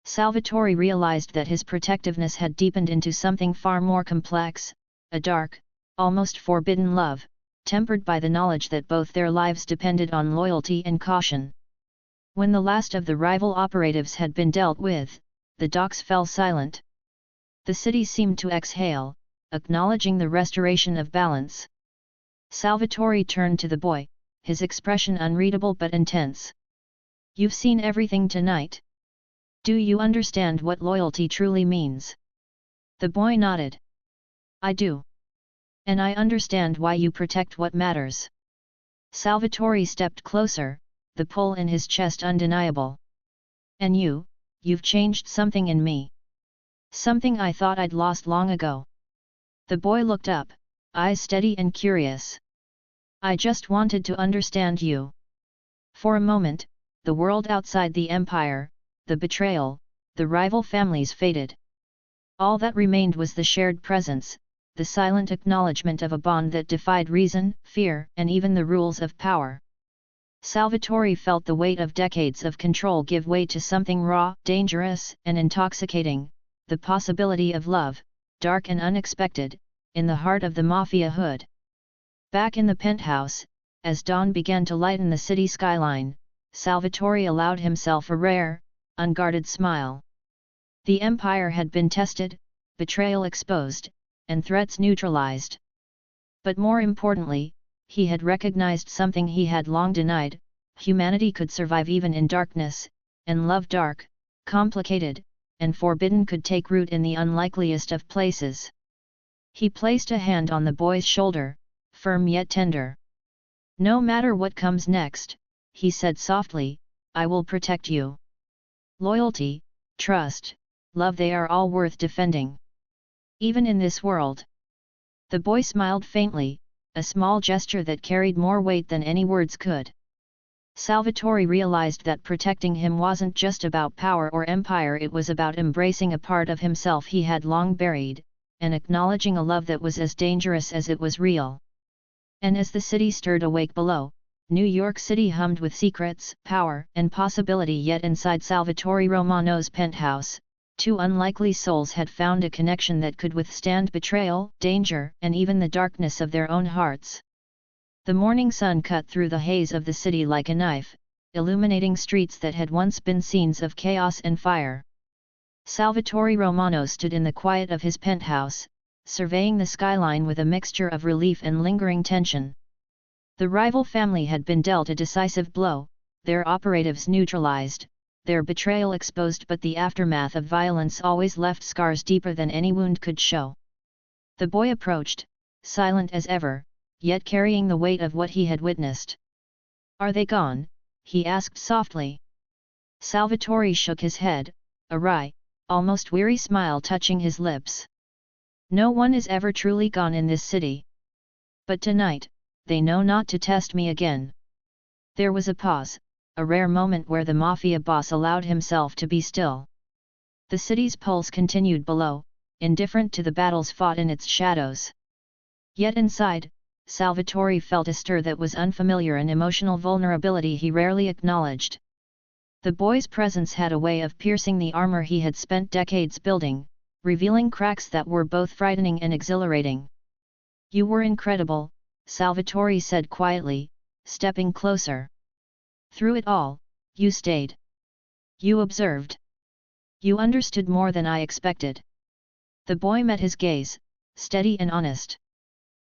Salvatore realized that his protectiveness had deepened into something far more complex, a dark, almost forbidden love, tempered by the knowledge that both their lives depended on loyalty and caution. When the last of the rival operatives had been dealt with, the docks fell silent. The city seemed to exhale, acknowledging the restoration of balance. Salvatore turned to the boy, his expression unreadable but intense. "You've seen everything tonight. Do you understand what loyalty truly means?" The boy nodded. "I do. And I understand why you protect what matters." Salvatore stepped closer, the pull in his chest undeniable. "And you've changed something in me. Something I thought I'd lost long ago." The boy looked up, eyes steady and curious. "I just wanted to understand you." For a moment, the world outside the Empire, the betrayal, the rival families faded. All that remained was the shared presence, the silent acknowledgement of a bond that defied reason, fear, and even the rules of power. Salvatore felt the weight of decades of control give way to something raw, dangerous, and intoxicating, the possibility of love, dark and unexpected, in the heart of the Mafia hood. Back in the penthouse, as dawn began to lighten the city skyline, Salvatore allowed himself a rare, unguarded smile. The empire had been tested, betrayal exposed, and threats neutralized. But more importantly, he had recognized something he had long denied: humanity could survive even in darkness, and love dark, complicated, and forbidden could take root in the unlikeliest of places. He placed a hand on the boy's shoulder, firm yet tender. "No matter what comes next," he said softly, "I will protect you. Loyalty, trust, love, they are all worth defending. Even in this world." The boy smiled faintly, a small gesture that carried more weight than any words could. Salvatore realized that protecting him wasn't just about power or empire, it was about embracing a part of himself he had long buried, and acknowledging a love that was as dangerous as it was real. And as the city stirred awake below, New York City hummed with secrets, power, and possibility. Yet inside Salvatore Romano's penthouse, two unlikely souls had found a connection that could withstand betrayal, danger, and even the darkness of their own hearts. The morning sun cut through the haze of the city like a knife, illuminating streets that had once been scenes of chaos and fire. Salvatore Romano stood in the quiet of his penthouse, surveying the skyline with a mixture of relief and lingering tension. The rival family had been dealt a decisive blow, their operatives neutralized, their betrayal exposed, but the aftermath of violence always left scars deeper than any wound could show. The boy approached, silent as ever, yet carrying the weight of what he had witnessed. "Are they gone?" he asked softly. Salvatore shook his head, a wry, almost weary smile touching his lips. "No one is ever truly gone in this city. But tonight, they know not to test me again." There was a pause, a rare moment where the Mafia boss allowed himself to be still. The city's pulse continued below, indifferent to the battles fought in its shadows. Yet inside, Salvatore felt a stir that was unfamiliar, an emotional vulnerability he rarely acknowledged. The boy's presence had a way of piercing the armor he had spent decades building, revealing cracks that were both frightening and exhilarating. "You were incredible," Salvatore said quietly, stepping closer. "Through it all, you stayed. You observed. You understood more than I expected." The boy met his gaze, steady and honest.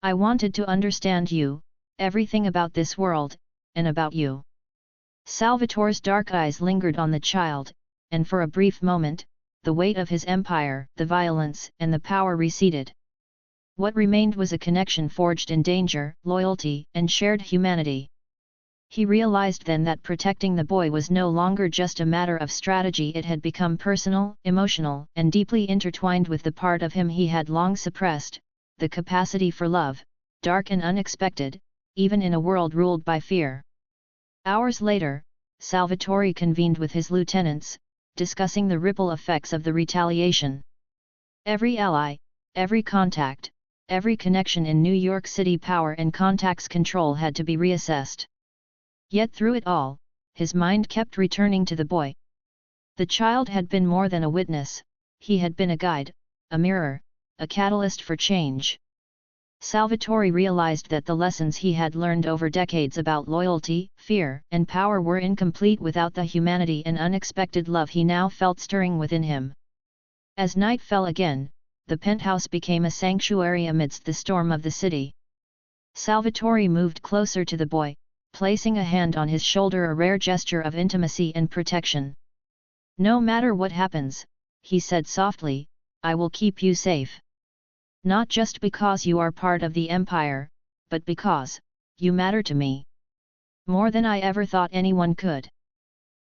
"I wanted to understand you, everything about this world, and about you." Salvatore's dark eyes lingered on the child, and for a brief moment, the weight of his empire, the violence, and the power receded. What remained was a connection forged in danger, loyalty, and shared humanity. He realized then that protecting the boy was no longer just a matter of strategy, it had become personal, emotional, and deeply intertwined with the part of him he had long suppressed: the capacity for love, dark and unexpected, even in a world ruled by fear. Hours later, Salvatore convened with his lieutenants, discussing the ripple effects of the retaliation. Every ally, every contact, every connection in New York City power and contacts control had to be reassessed. Yet through it all, his mind kept returning to the boy. The child had been more than a witness, he had been a guide, a mirror, a catalyst for change. Salvatore realized that the lessons he had learned over decades about loyalty, fear, and power were incomplete without the humanity and unexpected love he now felt stirring within him. As night fell again, the penthouse became a sanctuary amidst the storm of the city. Salvatore moved closer to the boy, placing a hand on his shoulder, a rare gesture of intimacy and protection. "No matter what happens," he said softly, "I will keep you safe. Not just because you are part of the empire, but because you matter to me. More than I ever thought anyone could."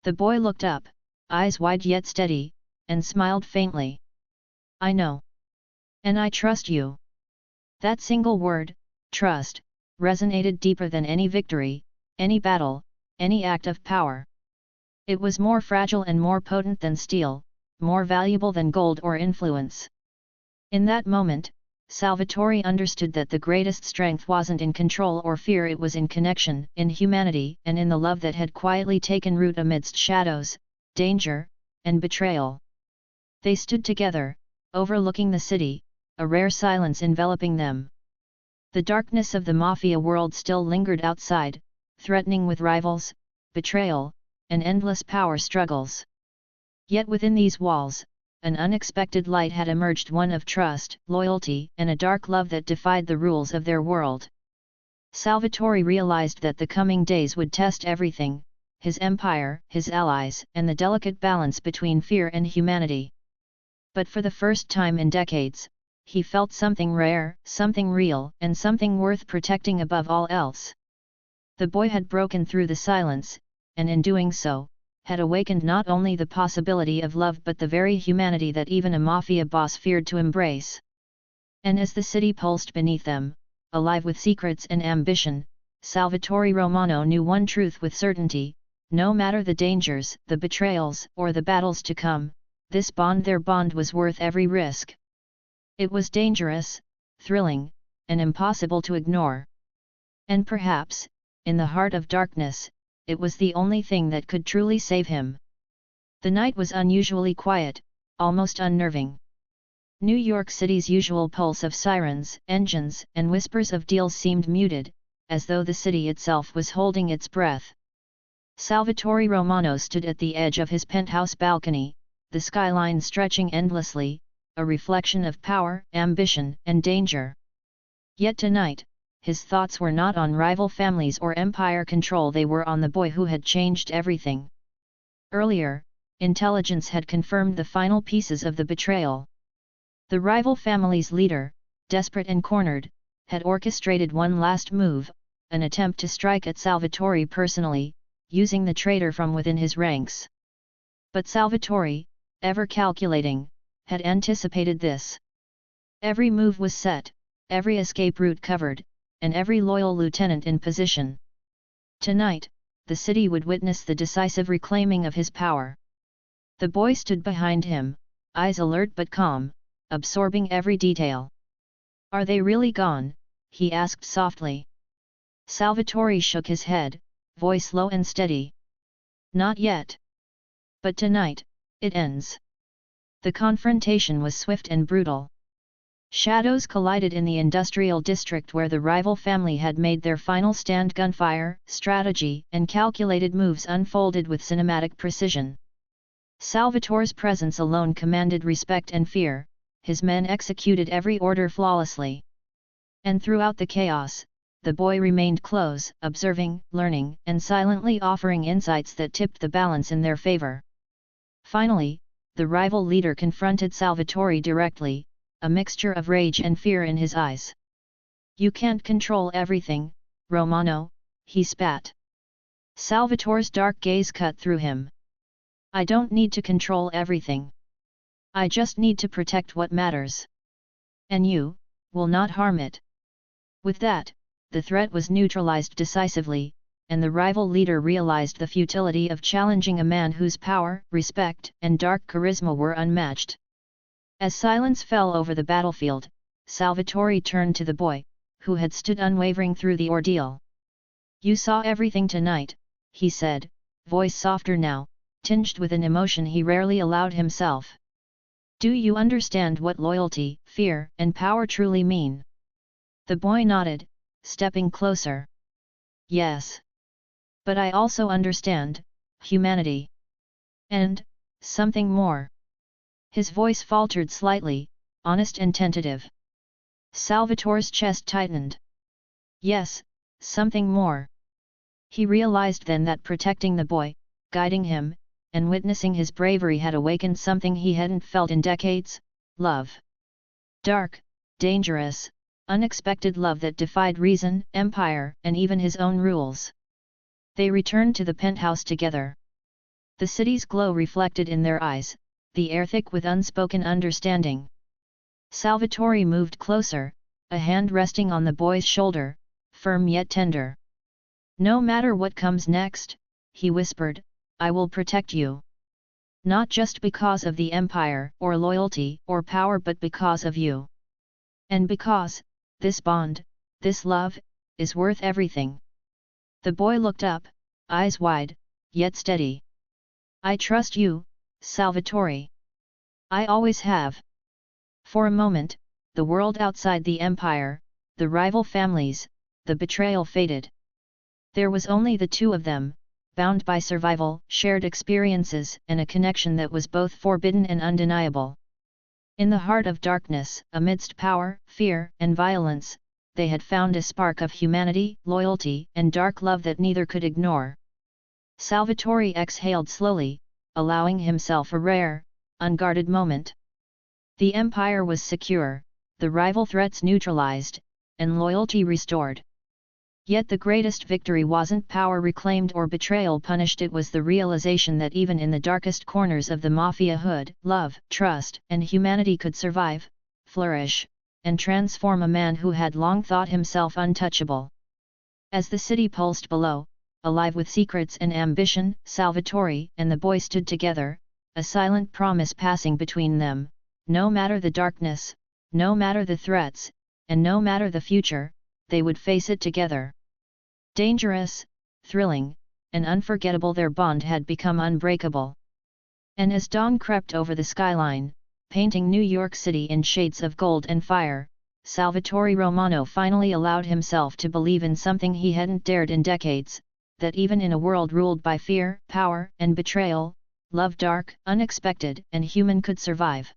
The boy looked up, eyes wide yet steady, and smiled faintly. "I know. And I trust you." That single word, trust, resonated deeper than any victory, any battle, any act of power. It was more fragile and more potent than steel, more valuable than gold or influence. In that moment, Salvatore understood that the greatest strength wasn't in control or fear, it was in connection, in humanity, and in the love that had quietly taken root amidst shadows, danger, and betrayal. They stood together, overlooking the city, a rare silence enveloping them. The darkness of the Mafia world still lingered outside, threatening with rivals, betrayal, and endless power struggles. Yet within these walls, an unexpected light had emerged, one of trust, loyalty, and a dark love that defied the rules of their world. Salvatore realized that the coming days would test everything: his empire, his allies, and the delicate balance between fear and humanity. But for the first time in decades, he felt something rare, something real, and something worth protecting above all else. The boy had broken through the silence, and in doing so, had awakened not only the possibility of love but the very humanity that even a Mafia boss feared to embrace. And as the city pulsed beneath them, alive with secrets and ambition, Salvatore Romano knew one truth with certainty: no matter the dangers, the betrayals, or the battles to come, their bond was worth every risk. It was dangerous, thrilling, and impossible to ignore. And perhaps, in the heart of darkness, it was the only thing that could truly save him. The night was unusually quiet, almost unnerving. New York City's usual pulse of sirens, engines, and whispers of deals seemed muted, as though the city itself was holding its breath. Salvatore Romano stood at the edge of his penthouse balcony, the skyline stretching endlessly, a reflection of power, ambition, and danger. Yet tonight, his thoughts were not on rival families or empire control, they were on the boy who had changed everything. Earlier, intelligence had confirmed the final pieces of the betrayal. The rival family's leader, desperate and cornered, had orchestrated one last move, an attempt to strike at Salvatore personally, using the traitor from within his ranks. But Salvatore, ever calculating, had anticipated this. Every move was set, every escape route covered, and every loyal lieutenant in position. Tonight, the city would witness the decisive reclaiming of his power. The boy stood behind him, eyes alert but calm, absorbing every detail. "Are they really gone?" he asked softly. Salvatore shook his head, voice low and steady. "Not yet. But tonight, it ends." The confrontation was swift and brutal. Shadows collided in the industrial district where the rival family had made their final stand. Gunfire, strategy, and calculated moves unfolded with cinematic precision. Salvatore's presence alone commanded respect and fear, his men executed every order flawlessly. And throughout the chaos, the boy remained close, observing, learning, and silently offering insights that tipped the balance in their favor. Finally, the rival leader confronted Salvatore directly, a mixture of rage and fear in his eyes. "You can't control everything, Romano," he spat. Salvatore's dark gaze cut through him. "I don't need to control everything. I just need to protect what matters. And you will not harm it." With that, the threat was neutralized decisively, and the rival leader realized the futility of challenging a man whose power, respect, and dark charisma were unmatched. As silence fell over the battlefield, Salvatore turned to the boy, who had stood unwavering through the ordeal. "You saw everything tonight," he said, voice softer now, tinged with an emotion he rarely allowed himself. "Do you understand what loyalty, fear, and power truly mean?" The boy nodded, stepping closer. "Yes. But I also understand humanity. And something more." His voice faltered slightly, honest and tentative. Salvatore's chest tightened. "Yes, something more." He realized then that protecting the boy, guiding him, and witnessing his bravery had awakened something he hadn't felt in decades: love. Dark, dangerous, unexpected love that defied reason, empire, and even his own rules. They returned to the penthouse together. The city's glow reflected in their eyes, the air thick with unspoken understanding. Salvatore moved closer, a hand resting on the boy's shoulder, firm yet tender. "No matter what comes next," he whispered, "I will protect you. Not just because of the empire, or loyalty, or power, but because of you. And because this bond, this love, is worth everything." The boy looked up, eyes wide, yet steady. "I trust you, Salvatore. I always have." For a moment, the world outside the empire, the rival families, the betrayal faded. There was only the two of them, bound by survival, shared experiences, and a connection that was both forbidden and undeniable. In the heart of darkness, amidst power, fear, and violence, they had found a spark of humanity, loyalty, and dark love that neither could ignore. Salvatore exhaled slowly, allowing himself a rare, unguarded moment. The empire was secure, the rival threats neutralized, and loyalty restored. Yet the greatest victory wasn't power reclaimed or betrayal punished, it was the realization that even in the darkest corners of the Mafia hood, love, trust, and humanity could survive, flourish, and transform a man who had long thought himself untouchable. As the city pulsed below, alive with secrets and ambition, Salvatore and the boy stood together, a silent promise passing between them: no matter the darkness, no matter the threats, and no matter the future, they would face it together. Dangerous, thrilling, and unforgettable, their bond had become unbreakable. And as dawn crept over the skyline, painting New York City in shades of gold and fire, Salvatore Romano finally allowed himself to believe in something he hadn't dared in decades: that even in a world ruled by fear, power, and betrayal, love, dark, unexpected, and human, could survive.